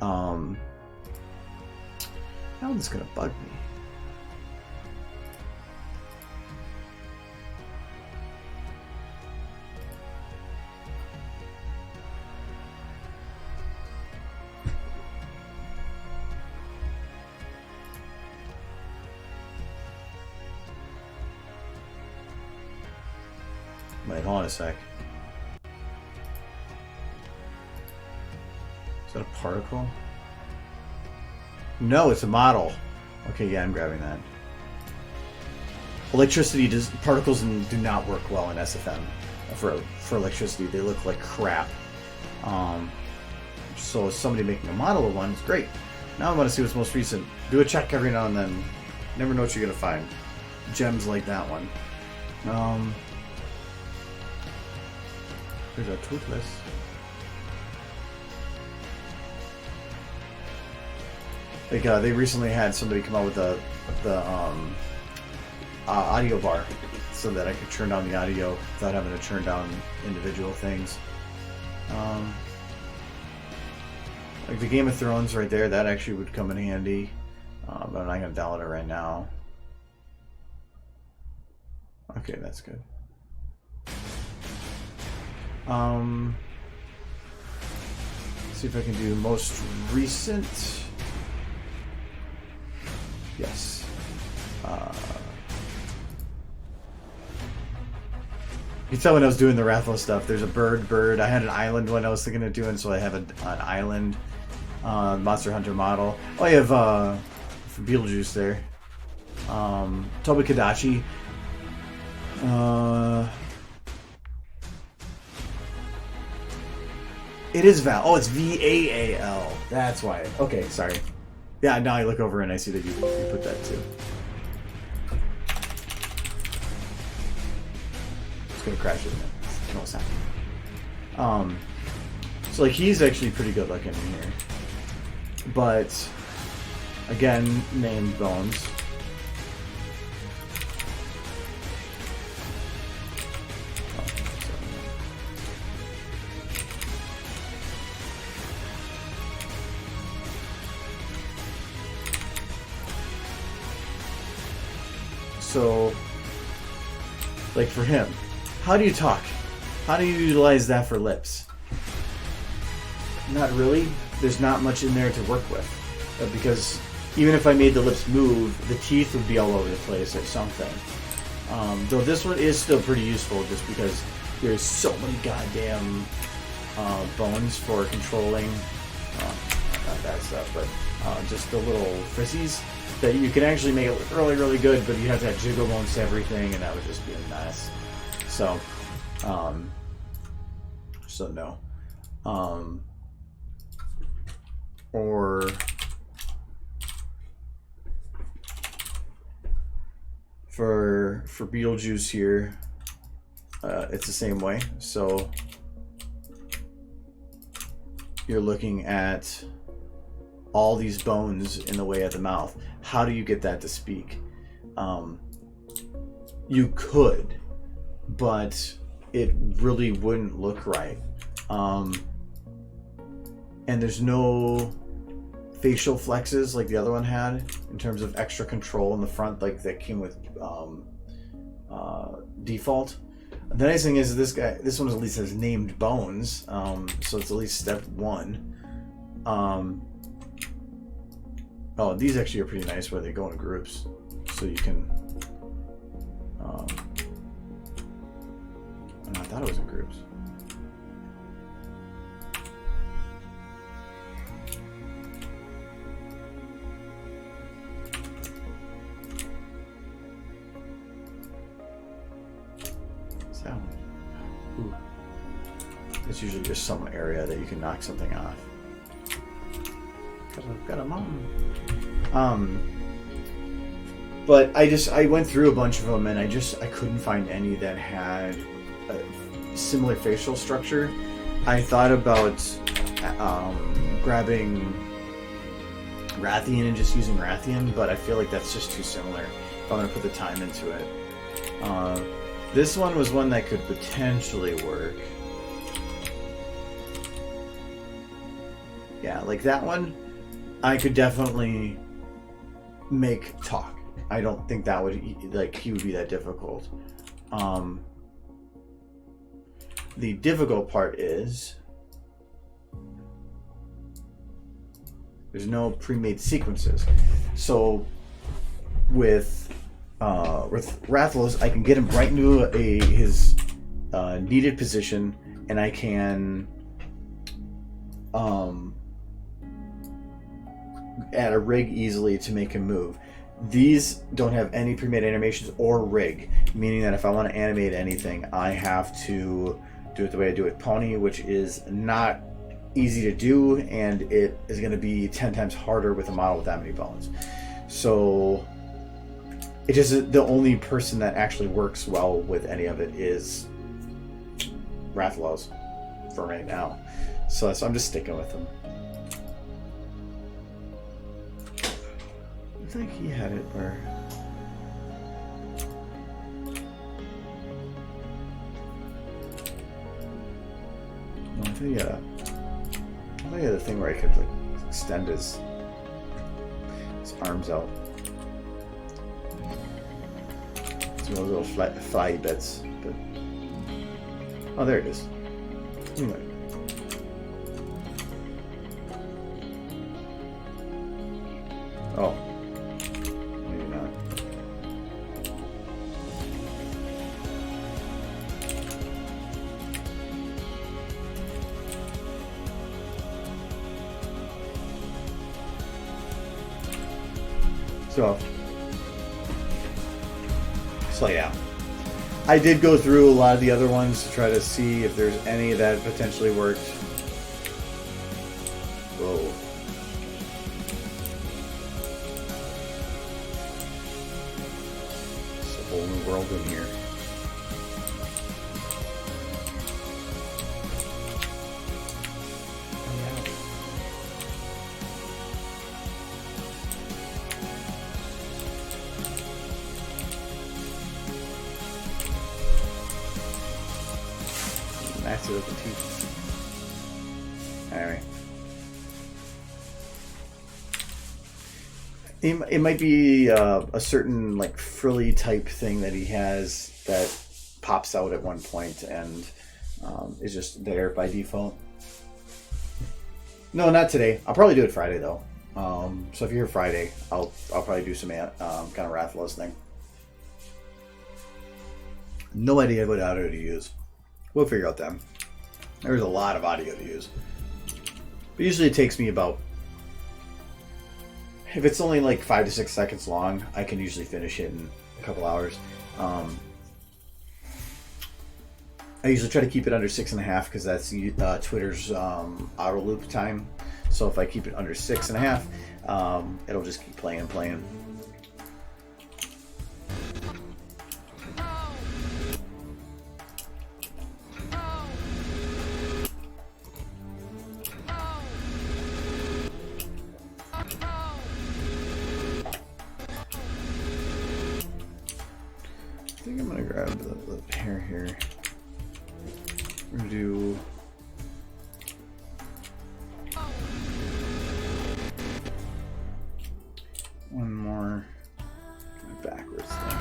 Now this is gonna bug me. Wait, hold on a sec. Is that a particle? No, it's a model. Okay, yeah, I'm grabbing that. Electricity particles do not work well in SFM for electricity. They look like crap. So somebody making a model of one is great. Now I want to see what's most recent. Do a check every now and then. Never know what you're gonna find. Gems like that one. There's a Toothless. Like they recently had somebody come out with the audio bar, so that I could turn down the audio without having to turn down individual things. Like the Game of Thrones right there, that actually would come in handy, but I'm not gonna download it right now. Okay, that's good. See if I can do most recent. Yes. You can tell when I was doing the Rathel stuff, there's a bird. I had an island one I was thinking of doing, so I have an island Monster Hunter model. Oh, I have for Beetlejuice there. Toba Kadachi. It is Val. Oh, it's Vaal. That's why. Okay, sorry. Yeah, now I look over and I see that you put that too. It's gonna crash, isn't it? No, it's not. So like he's actually pretty good looking in here, but again, named Bones. So, like for him, how do you talk? How do you utilize that for lips? Not really. There's not much in there to work with. Because even if I made the lips move, the teeth would be all over the place or something. Though this one is still pretty useful just because there's so many goddamn bones for controlling, not that stuff, but just the little frissies. That you can actually make it look really, really good, but you have to have jiggle bones to everything, and that would just be a mess. So, no. Or for Beetlejuice here, it's the same way. So you're looking at all these bones in the way of the mouth. How do you get that to speak? You could, but it really wouldn't look right. And there's no facial flexes like the other one had in terms of extra control in the front, like that came with default. The nice thing is this one at least has named bones, so it's at least step one. Oh, these actually are pretty nice where they go in groups, so you can. I thought it was in groups. Ooh. It's usually just some area that you can knock something off. Cause I've got a mountain. But I went through a bunch of them and I couldn't find any that had a similar facial structure. I thought about grabbing Rathian and just using Rathian, but I feel like that's just too similar if I'm gonna put the time into it. This one was one that could potentially work. Yeah, like that one, I could definitely make talk. I don't think that would, like, he would be that difficult. The difficult part is there's no pre-made sequences. So with Rathalos, I can get him right into his needed position, and I can add a rig easily to make him move. These don't have any pre-made animations or rig, meaning that if I want to animate anything, I have to do it the way I do with Pony, which is not easy to do, and it is going to be 10 times harder with a model with that many bones. So it just, the only person that actually works well with any of it is Rathalos for right now. So I'm just sticking with him. I think he had it where. No, I think he had a thing where I could like extend his arms out. Some of those little fly bits, but oh, there it is. Anyway. Oh, maybe not. So yeah, I did go through a lot of the other ones to try to see if there's any that potentially worked. Whoa. It's a whole new world in here. Massive open teeth. Anyway. It might be a certain like frilly type thing that he has that pops out at one point and is just there by default. No, not today. I'll probably do it Friday though. So if you're here Friday, I'll probably do some kind of Rathalos thing. No idea what audio to use. We'll figure out then. There's a lot of audio to use. But usually it takes me about, if it's only like 5 to 6 seconds long, I can usually finish it in a couple hours. I usually try to keep it under 6.5 because that's Twitter's auto loop time. So if I keep it under 6.5, it'll just keep playing. I think I'm gonna grab the hair here. We're gonna do. more backwards thing.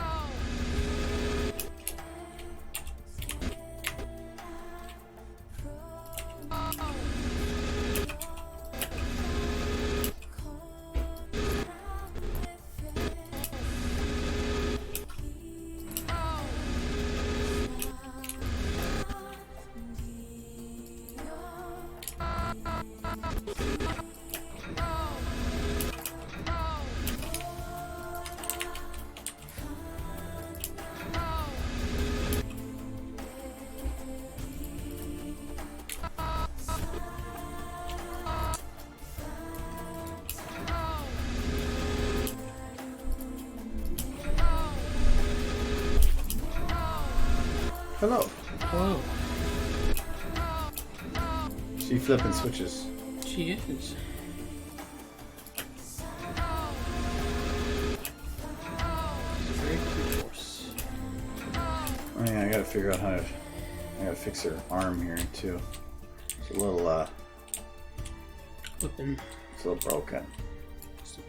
Hello. Hello. She flipping switches. She is. Very cute horse. Oh yeah, I gotta figure out how to. I gotta fix her arm here too. It's a little Flipping. it's a little broken. Just a bit.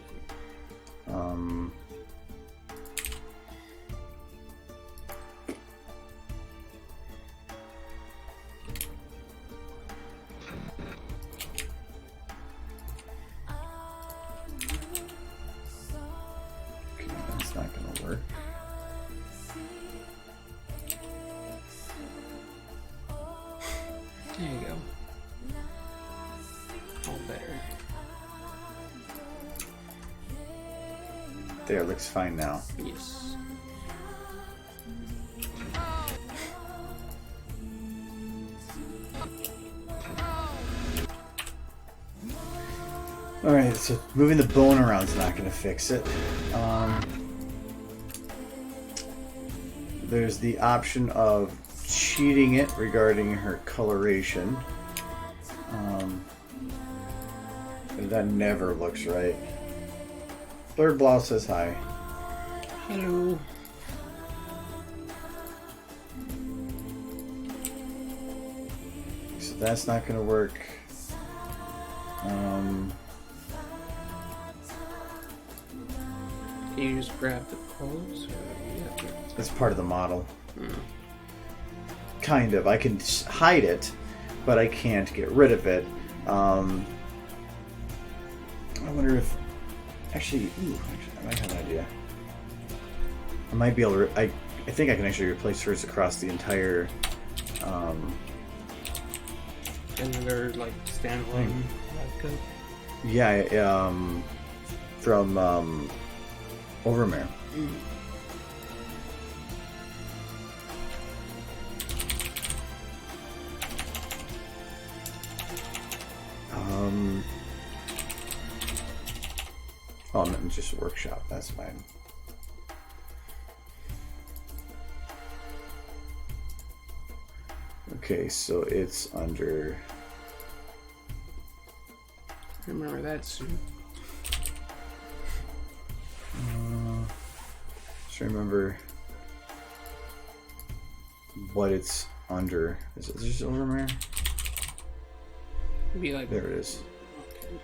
Okay, that's not gonna work. There you go. All better. There, looks fine now. Yes. Alright, so moving the bone around is not going to fix it. There's the option of cheating it regarding her coloration. But that never looks right. Blurred Blouse says hi. Hello. So that's not going to work. Can you just grab the clothes? Or you have to... It's part of the model. Kind of. I can hide it, but I can't get rid of it. I wonder if... Actually, I might have an idea. I might be able to... I think I can actually replace hers across the entire... And they're like standalone lab coat. Yeah, from Overmare. Oh, no, it's just a workshop. That's fine. Okay, so it's under. Remember that suit? Just remember what it's under. Is it just Overmare? Be like There it is. Okay.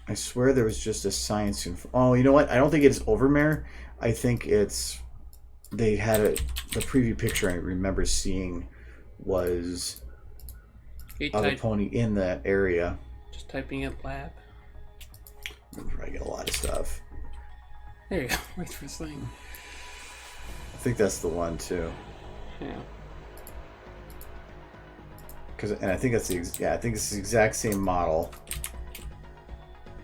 I swear there was just a science. Oh, you know what? I don't think it's Overmare. I think it's. They had it. The preview picture I remember seeing was of a pony in that area. Just typing in lab. I get a lot of stuff. There you go. Wait for this thing. I think that's the one too. Yeah. And I think that's the I think it's the exact same model.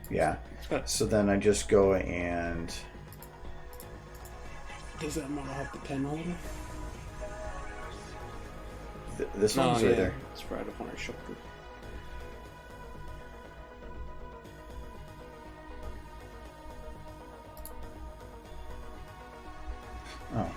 Yeah. So then I just go and. Does that model have the pen holder? This one's right there. It's right up on our shoulder. Oh.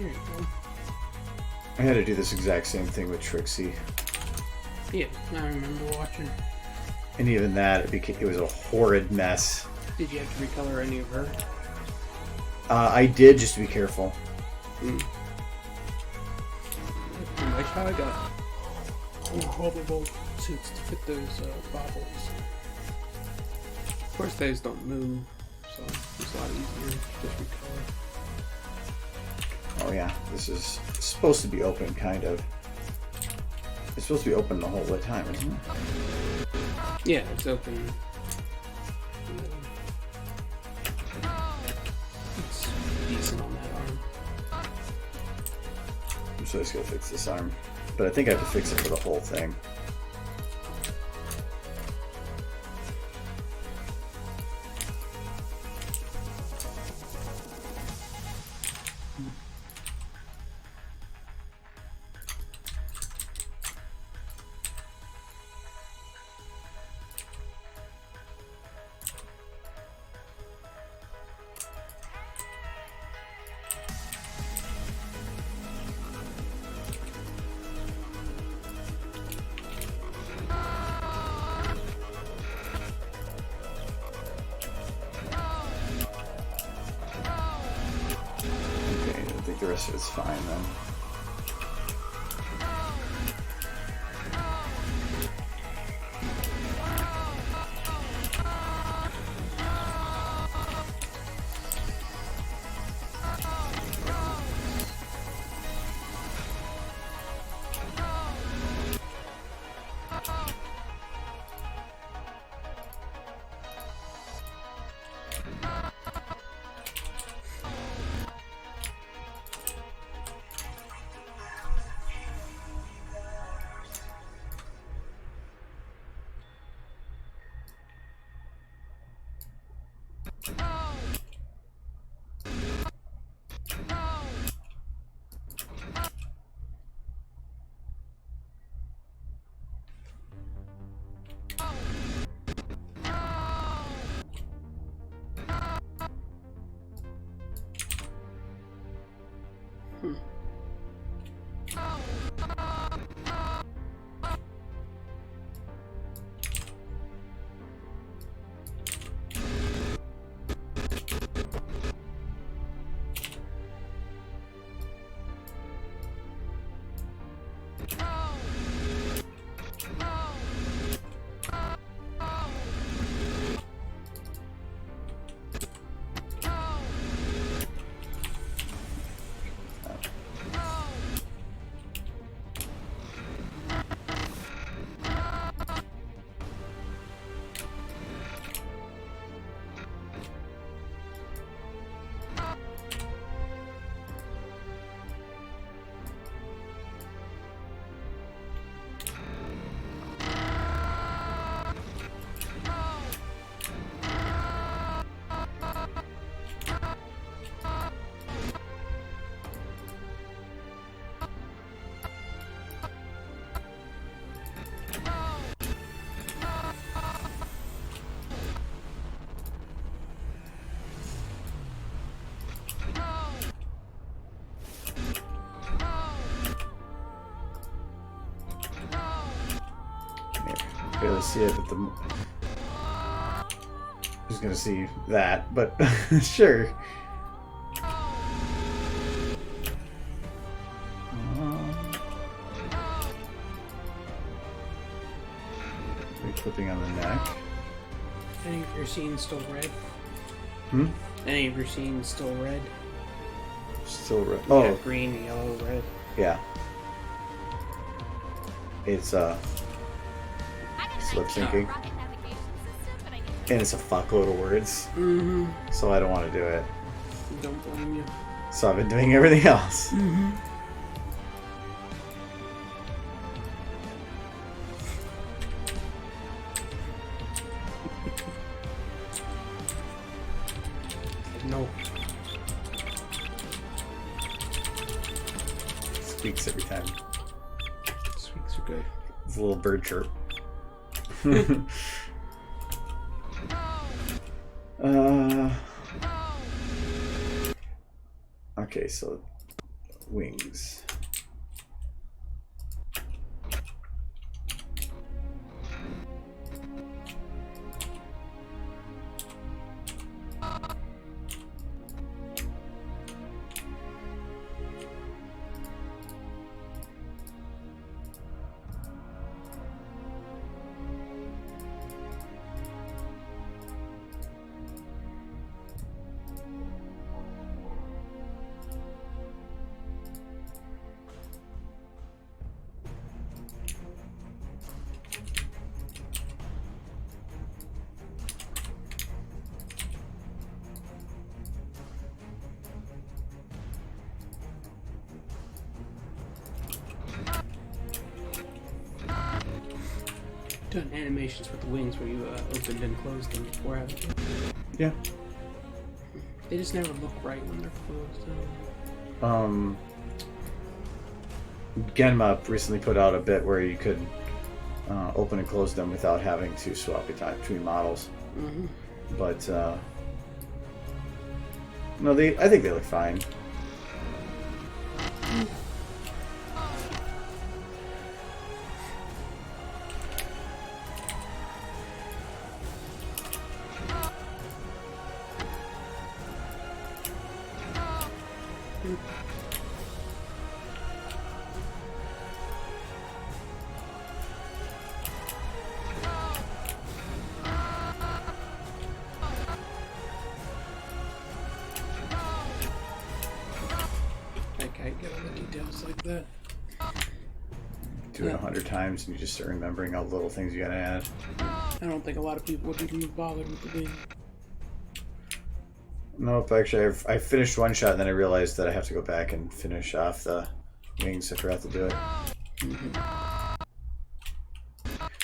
Here you go. I had to do this exact same thing with Trixie. Yeah, I remember watching. And even that, it was a horrid mess. Did you have to recolor any of her? I did, just to be careful. Like how I got bubble suits to fit those bobbles. Of course, those don't move, so it's a lot easier to just recolor. Oh yeah, this is supposed to be open, kind of. It's supposed to be open the whole time, isn't it? Yeah, it's open. It's decent on that arm. I'm just gonna fix this arm. But I think I have to fix it for the whole thing. The rest of it's fine then. Barely see it, but who's gonna see that? But sure. Clipping on the neck. Any of your scenes still red? Hmm? Any of your scenes still red? Still red. Oh, Oh, green, yellow, red. yeah. It's I got an lip idea. syncing, Rocket navigation system, but I need and it's a fuckload of words, Mm-hmm. so I don't want to do it. Don't blame you. So I've been doing everything else. Mm-hmm. No. Squeaks every time. Squeaks are good. It's a little bird chirp. Okay, so wings. Done animations with the wings where you opened and closed them before, haven't you? Yeah. They just never look right when they're closed. Genma recently put out a bit where you could open and close them without having to swap between models. Mm-hmm. But no, I think they look fine. I can't get all the details like that. Do it 100 times and you just start remembering all the little things you gotta add. I don't think a lot of people would be bothered with the game. Nope, actually, I finished one shot and then I realized that I have to go back and finish off the wings. I forgot to do it. Mm-hmm.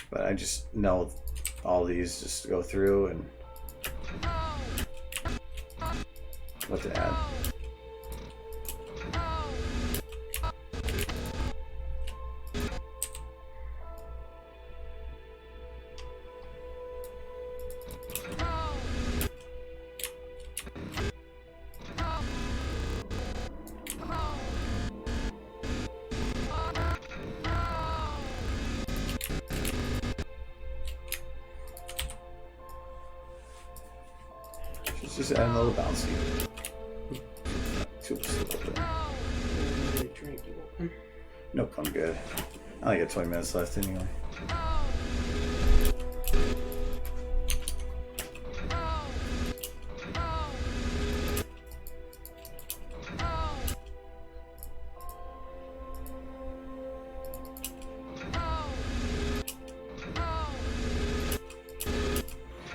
But I just know all these just go through and what to add. Just add a little bouncy. Too slow there. Nope, I'm good. I only got 20 minutes left anyway.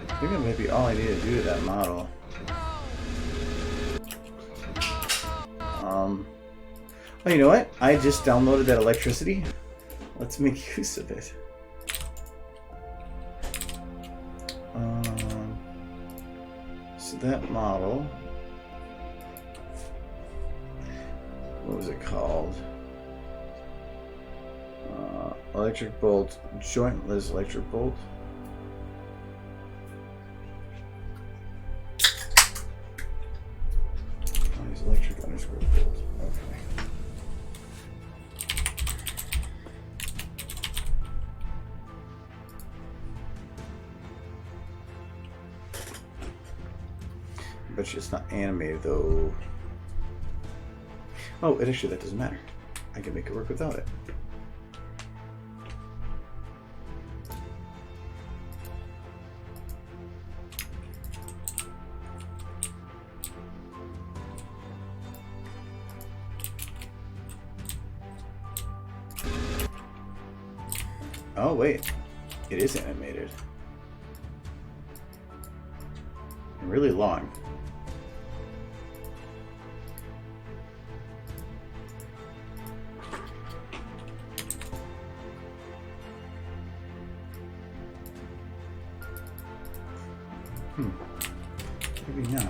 I think that might be all I need to do to that model. Oh, you know what? I just downloaded that electricity. Let's make use of it. So that model, what was it called? Electric bolt, jointless electric bolt. Electric underscore bolt. Okay. Bet you it's not animated though. Oh, it actually, that doesn't matter. I can make it work without it. Oh wait, it is animated. And really long. Maybe not.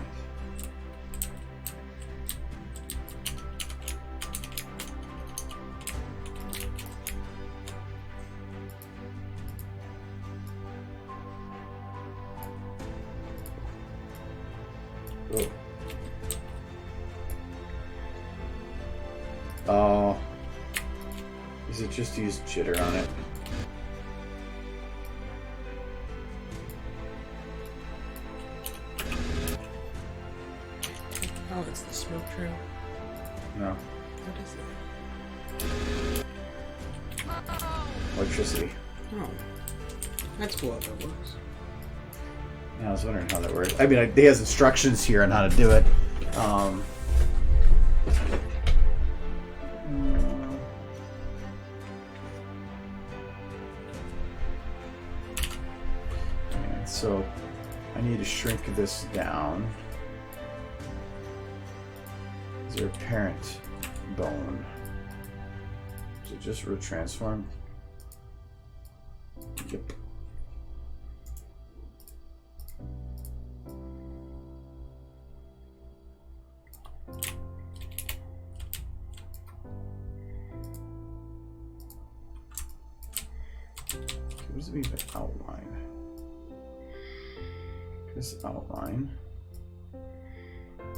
Oh. Oh. Is it just use jitter on it? Oh, it's the smoke trail. No. What is it? Electricity. Oh. That's cool how that works. Yeah, I was wondering how that works. I mean, he has instructions here on how to do it. And so I need to shrink this down. Is there a parent bone? Is it just root transform? Yep. What does it mean by outline? This outline.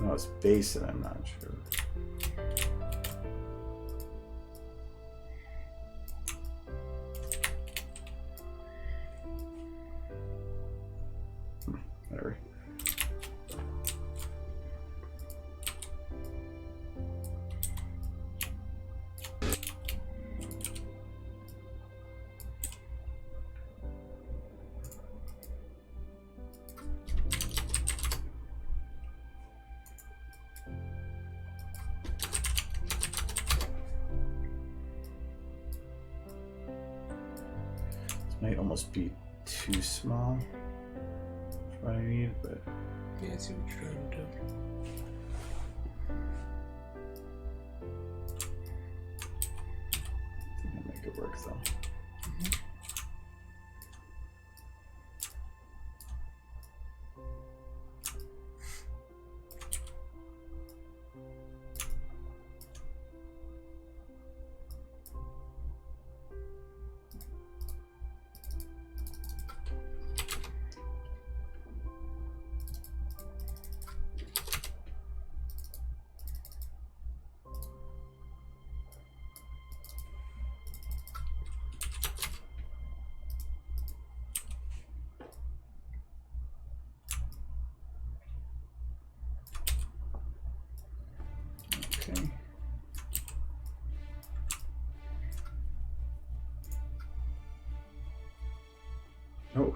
No, it's base and I'm not sure. Whatever. Might almost be too small for what I need, but Yeah, I see what you're trying to do. I think I'll make it work though. Okay. Oh,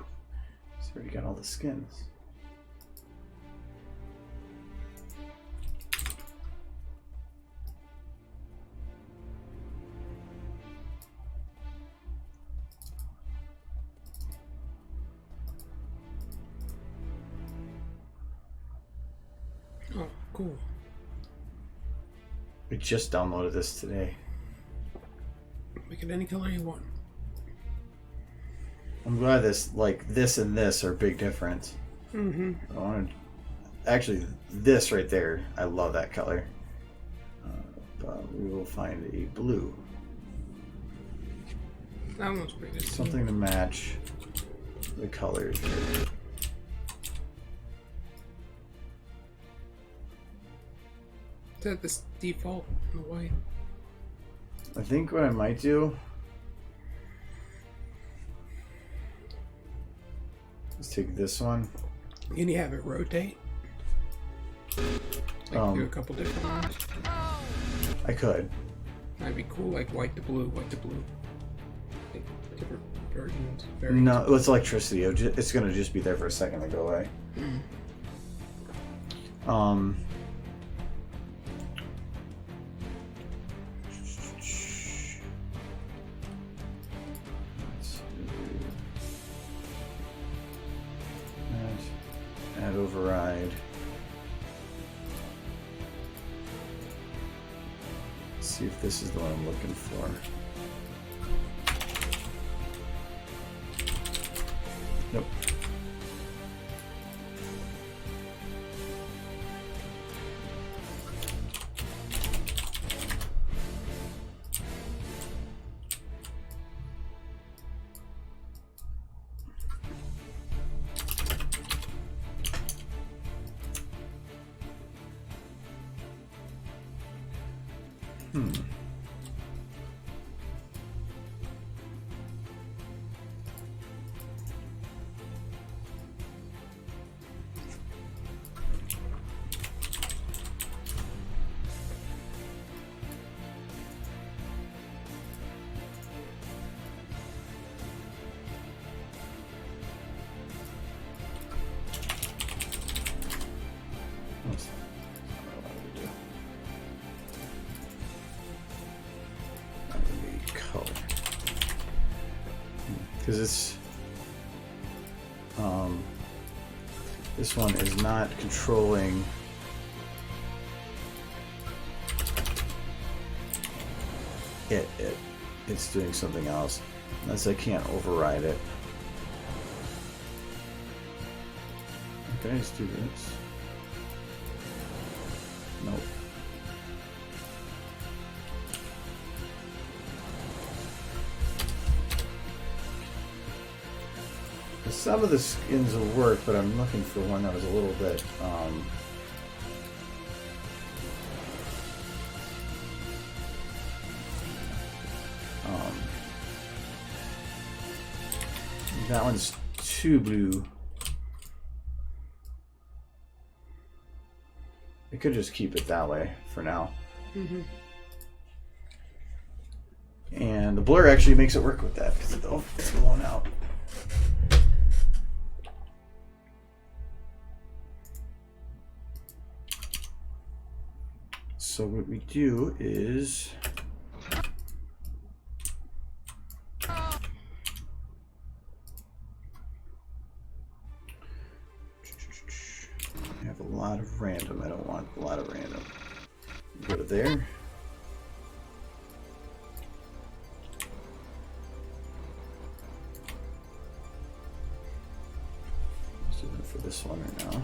it's already got all the skins. Oh, cool. We just downloaded this today. Make it any color you want. I'm glad this, like, this and this are a big difference. Mm-hmm. I wanted, actually, this right there, I love that color. But we will find a blue. That one's pretty good. Something to match the colors. Is that this default in the white? I think what I might do is take this one. Can you have it rotate? Like do a couple different ones? I could. That'd be cool, like white to blue, white to blue. Like different versions. No, it's electricity. It's gonna just be there for a second and go away. Add override. Let's see if this is the one I'm looking for. Nope. because this one is not controlling it's doing something else, unless I can't override it. Can I just do this? Nope. Some of the skins will work, but I'm looking for one that was a little bit that one's too blue. I could just keep it that way for now. Mm-hmm. And the blur actually makes it work with that because it's blown out. So what we do is I have a lot of random. I don't want a lot of random. Go to there. Let's do that for this one right now.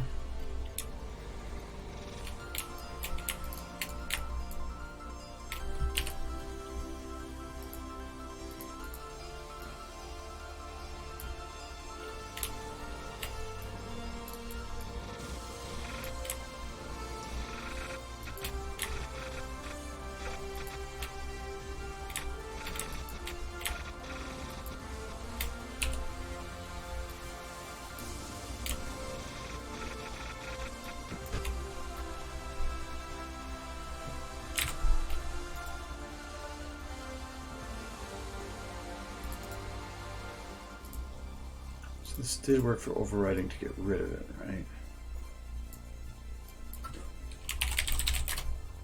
This did work for overriding to get rid of it, right?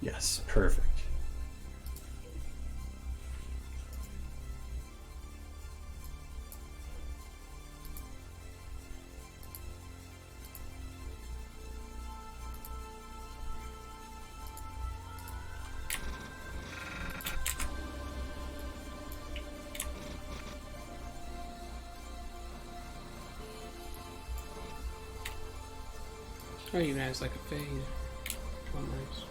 Yes, perfect. Oh, you know, it's like a fade. Oh, nice.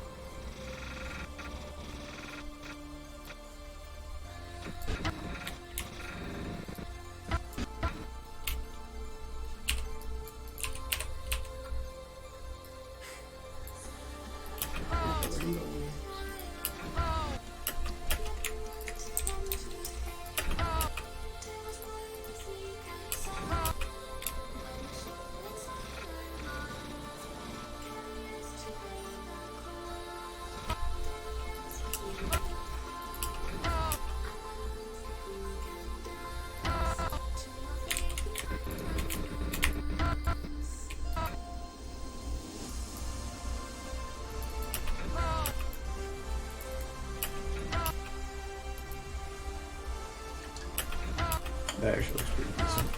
That actually looks pretty decent.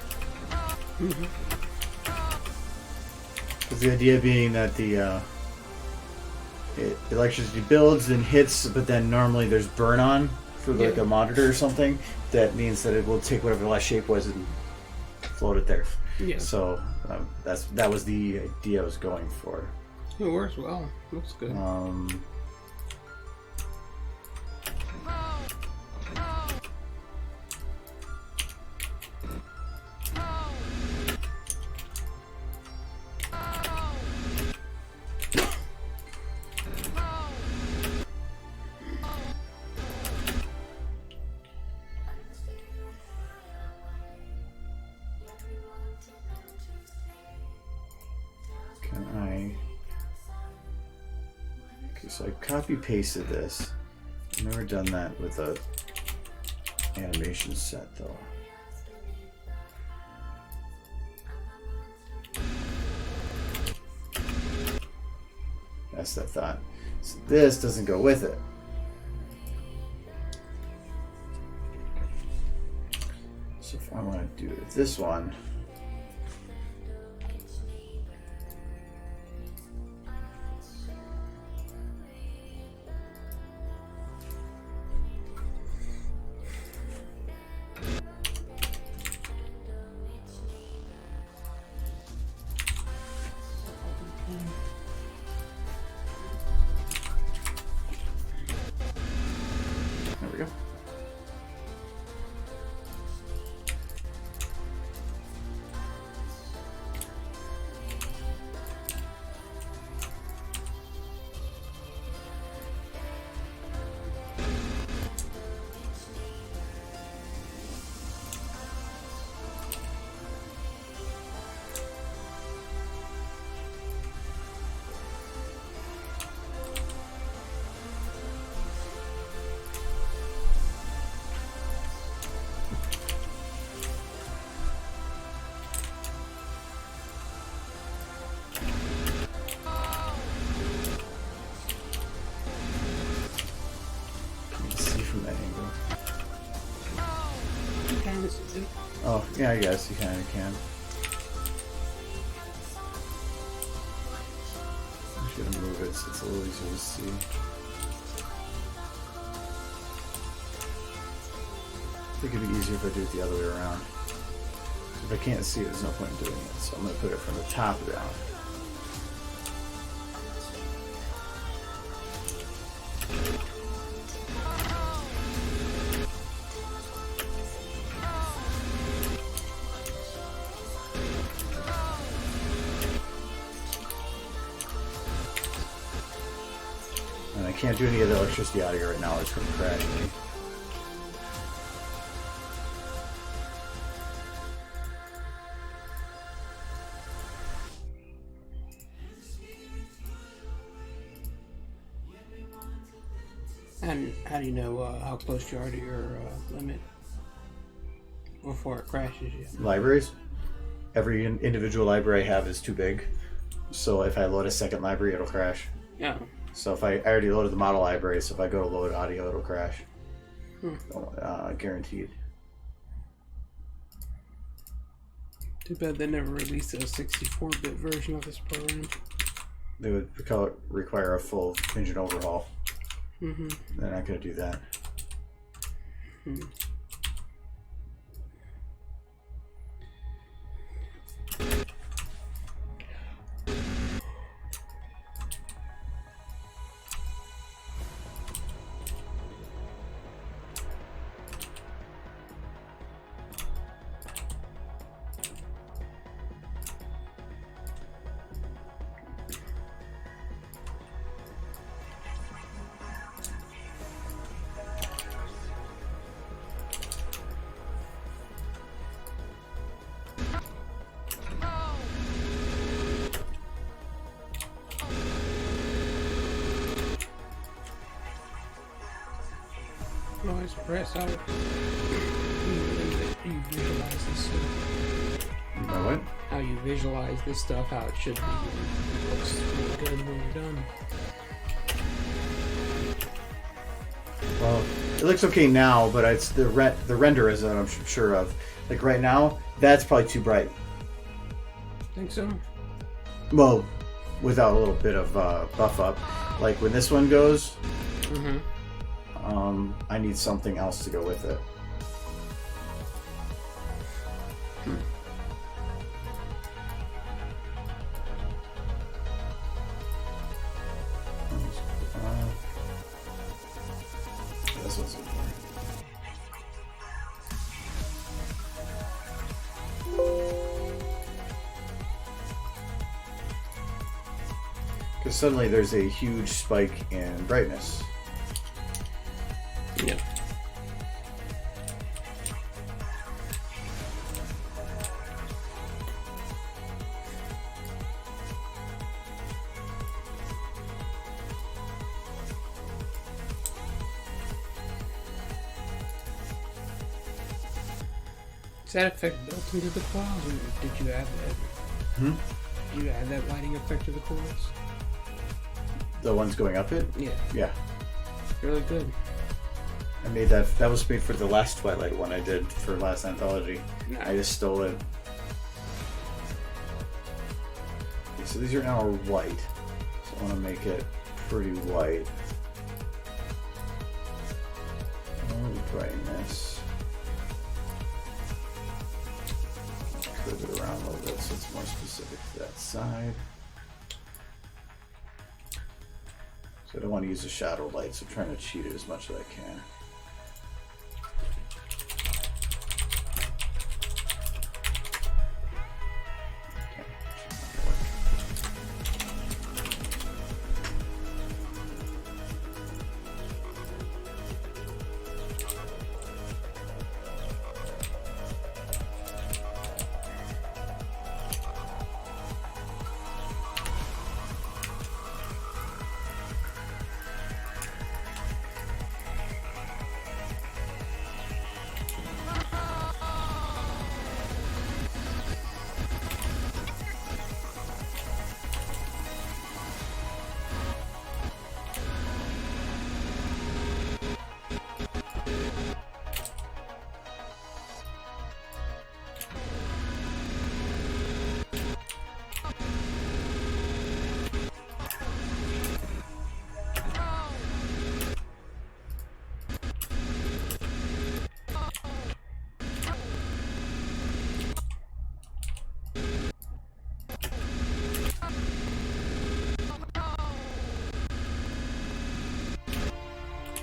Because the idea being that the electricity builds and hits, but then normally there's burn on for like a monitor or something. That means that it will take whatever the last shape was and float it there. Yeah. So that was the idea I was going for. It works well. Looks good. So I copy pasted this. I've never done that with a animation set though. That's the thought. So this doesn't go with it. So if I want to do this one, there we go. From that angle. Oh, yeah, I guess you kind of can. I should move it so it's a little easier to see. I think it'd be easier if I do it the other way around. If I can't see it, there's no point in doing it. So I'm going to put it from the top down. And I can't do any of the electricity out of here right now, it's going to crash me. And how do you know how close you are to your limit before it crashes you? Libraries. Every individual library I have is too big. So if I load a second library, it'll crash. Yeah. So if I already loaded the model library, so if I go to load audio, it'll crash. Guaranteed. Too bad they never released a 64-bit version of this program. They would require a full engine overhaul. Mm-hmm. They're not going to do that. Hmm. Nice press out. You visualize this stuff. My what? How you visualize this stuff, how it should be. It looks really good when you're done. Well, it looks okay now, but it's the render is that I'm sure of. Like right now, that's probably too bright. Think so? Well, without a little bit of buff up. Like when this one goes, Mm-hmm. I need something else to go with it. This one's good. Because suddenly there's a huge spike in brightness. Yep. Is that effect built into the coils, or did you add that? Did you add that lighting effect to the coils? The ones going up it? Yeah. Yeah. Really good. I made that. That was made for the last Twilight one I did for last anthology. Nice. I just stole it. Okay, so these are now white. So I want to make it pretty white. Brightness. Curve it around a little bit so it's more specific to that side. So I don't want to use a shadow light, so I'm trying to cheat it as much as I can.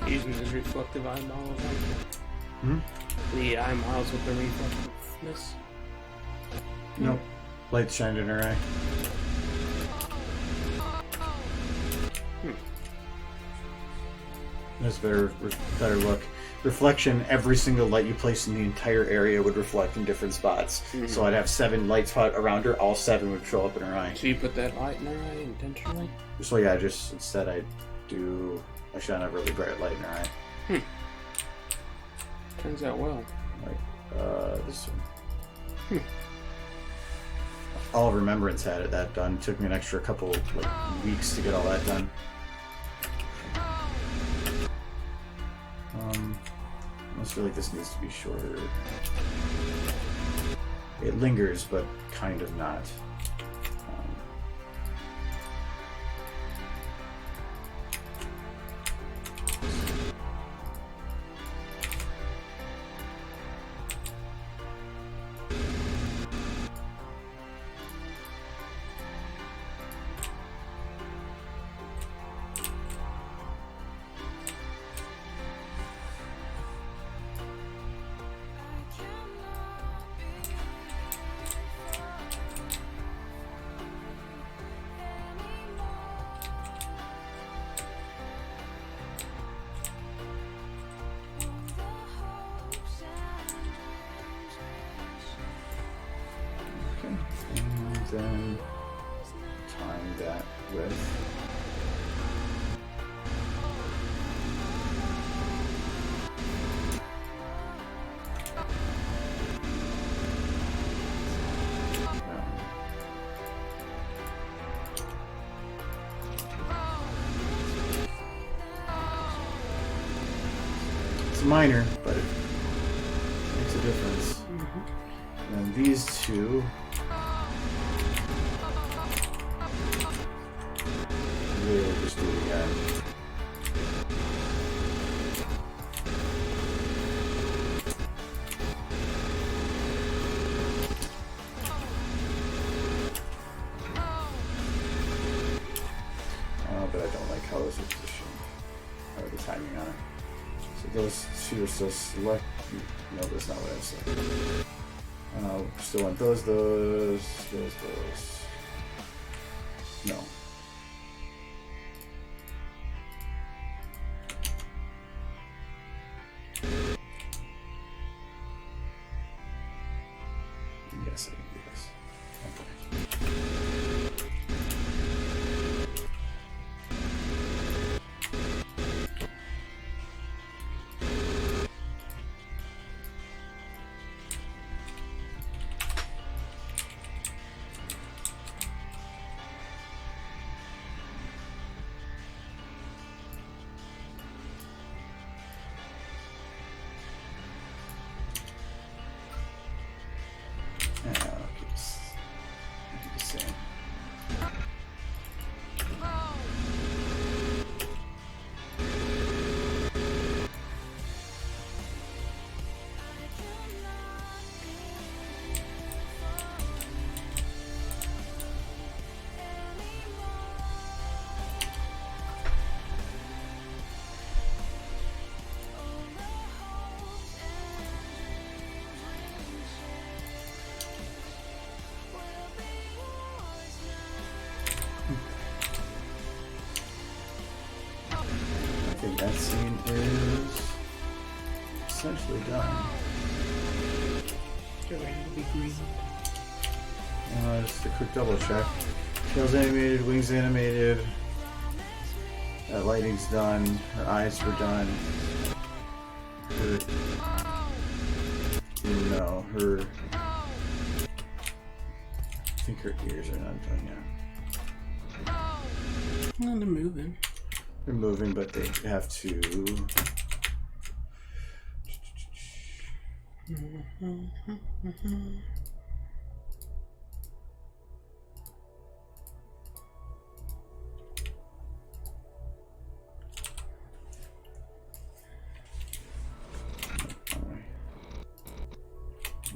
Using his reflective eyeballs. Hmm? The eye miles with the reflectiveness. Nope. Light shined in her eye. That's better look. Reflection, every single light you place in the entire area would reflect in different spots. Mhm. So I'd have 7 light spots around her, all 7 would show up in her eye. So you put that light in her eye intentionally? So yeah, instead I shine a really bright light in her eye. Turns out well. Like, this one. All of Remembrance had that done. It took me an extra couple weeks to get all that done. I almost feel like this needs to be shorter. It lingers, but kind of not. Then tying that with it's minor, but it makes a difference. And then these two. We'll just do it again. But I don't like how those are positioned, or the timing on it. So those two are still select. No, that's not what I said. Still want those. No. Yes, I can do this. Okay. that scene is essentially done. They're ready to be green. Just a quick double check. Tails animated, wings animated. That lighting's done. Her eyes were done. Her. No, her. I think her ears are not done yet. No, they're moving. They're moving, but they have to.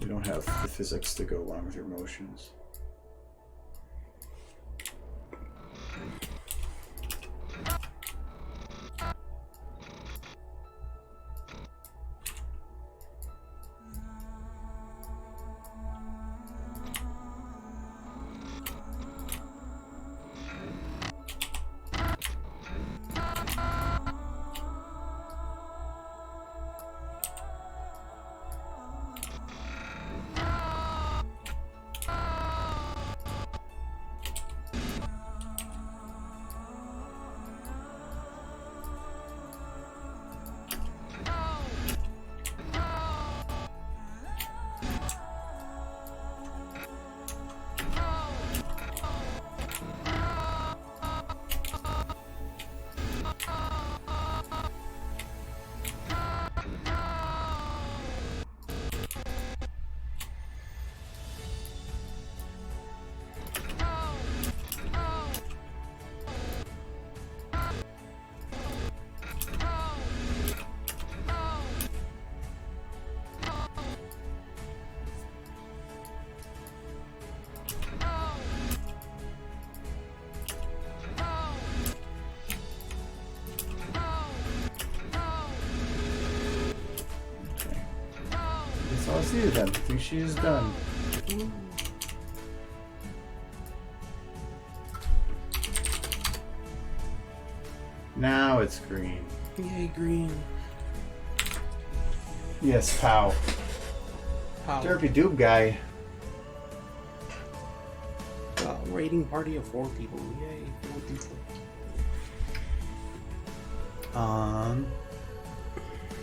We don't have the physics to go along with your motions. That's all I see then. I think she is done. Now it's green. Yay, green. Yes, pow. Pow. Derpy Doob guy. Rating party of 4 people. Yay, 4 people.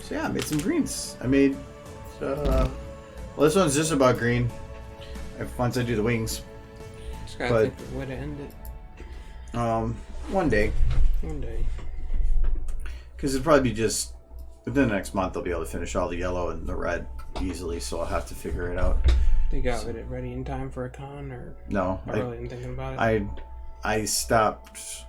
So yeah, I made some greens. I made well, this one's just about green. Once I do the wings. Just gotta think of a way to end it. One day. One day. Because it'll probably be just within the next month I'll be able to finish all the yellow and the red easily, so I'll have to figure it out. They got it ready in time for a con, or no? not really thinking about it. I stopped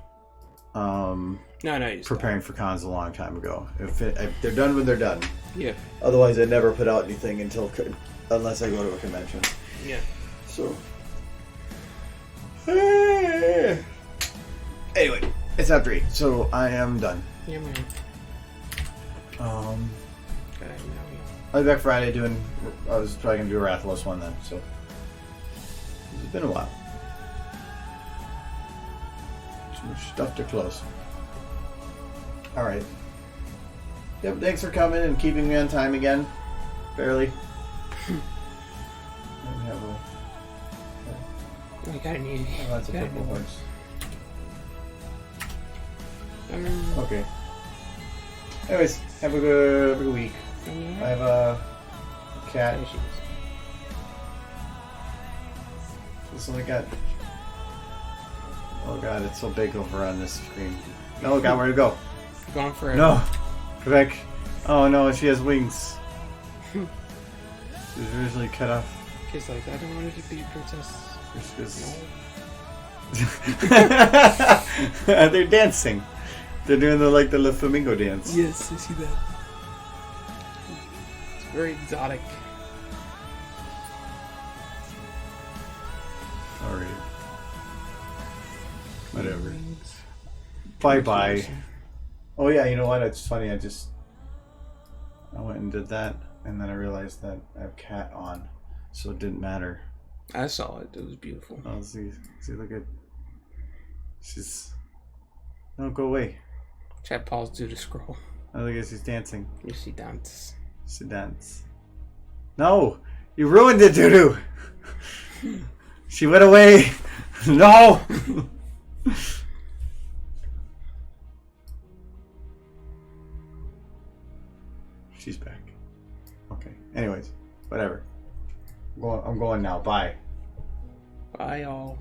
No, preparing for cons a long time ago. If they're done when they're done. Yeah. Otherwise, I never put out anything unless I go to a convention. Yeah. So. Anyway, it's after 8, so I am done. Yeah, man. Okay, now I'll be back Friday doing. I was probably gonna do a Rathalos one then, so it's been a while. Too much stuff to close. All right. Yep. Thanks for coming and keeping me on time again. Barely. we got an easy. Oh, that's a purple horse. Okay. Anyways, have a good week. I have a cat. This one I got. Oh god, it's so big over on this screen. No, it got where to go. Going for it. No, Quebec. Oh no, she has wings. She was originally cut off. Kids like, I don't want it to be princess. They're dancing. They're doing the La Flamingo dance. Yes, I see that. It's very exotic. Alright. Whatever. Bye bye. Oh yeah, you know what? It's funny. I went and did that, and then I realized that I have cat on, so it didn't matter. I saw it. It was beautiful. Oh, see, look at. She's. No, go away. Chat pause due to scroll. Oh, I guess he's dancing. You see dance. She dance. No! You ruined it, Doodoo! She went away! No! She's back. Okay. Anyways, whatever. I'm going now. Bye. Bye, y'all.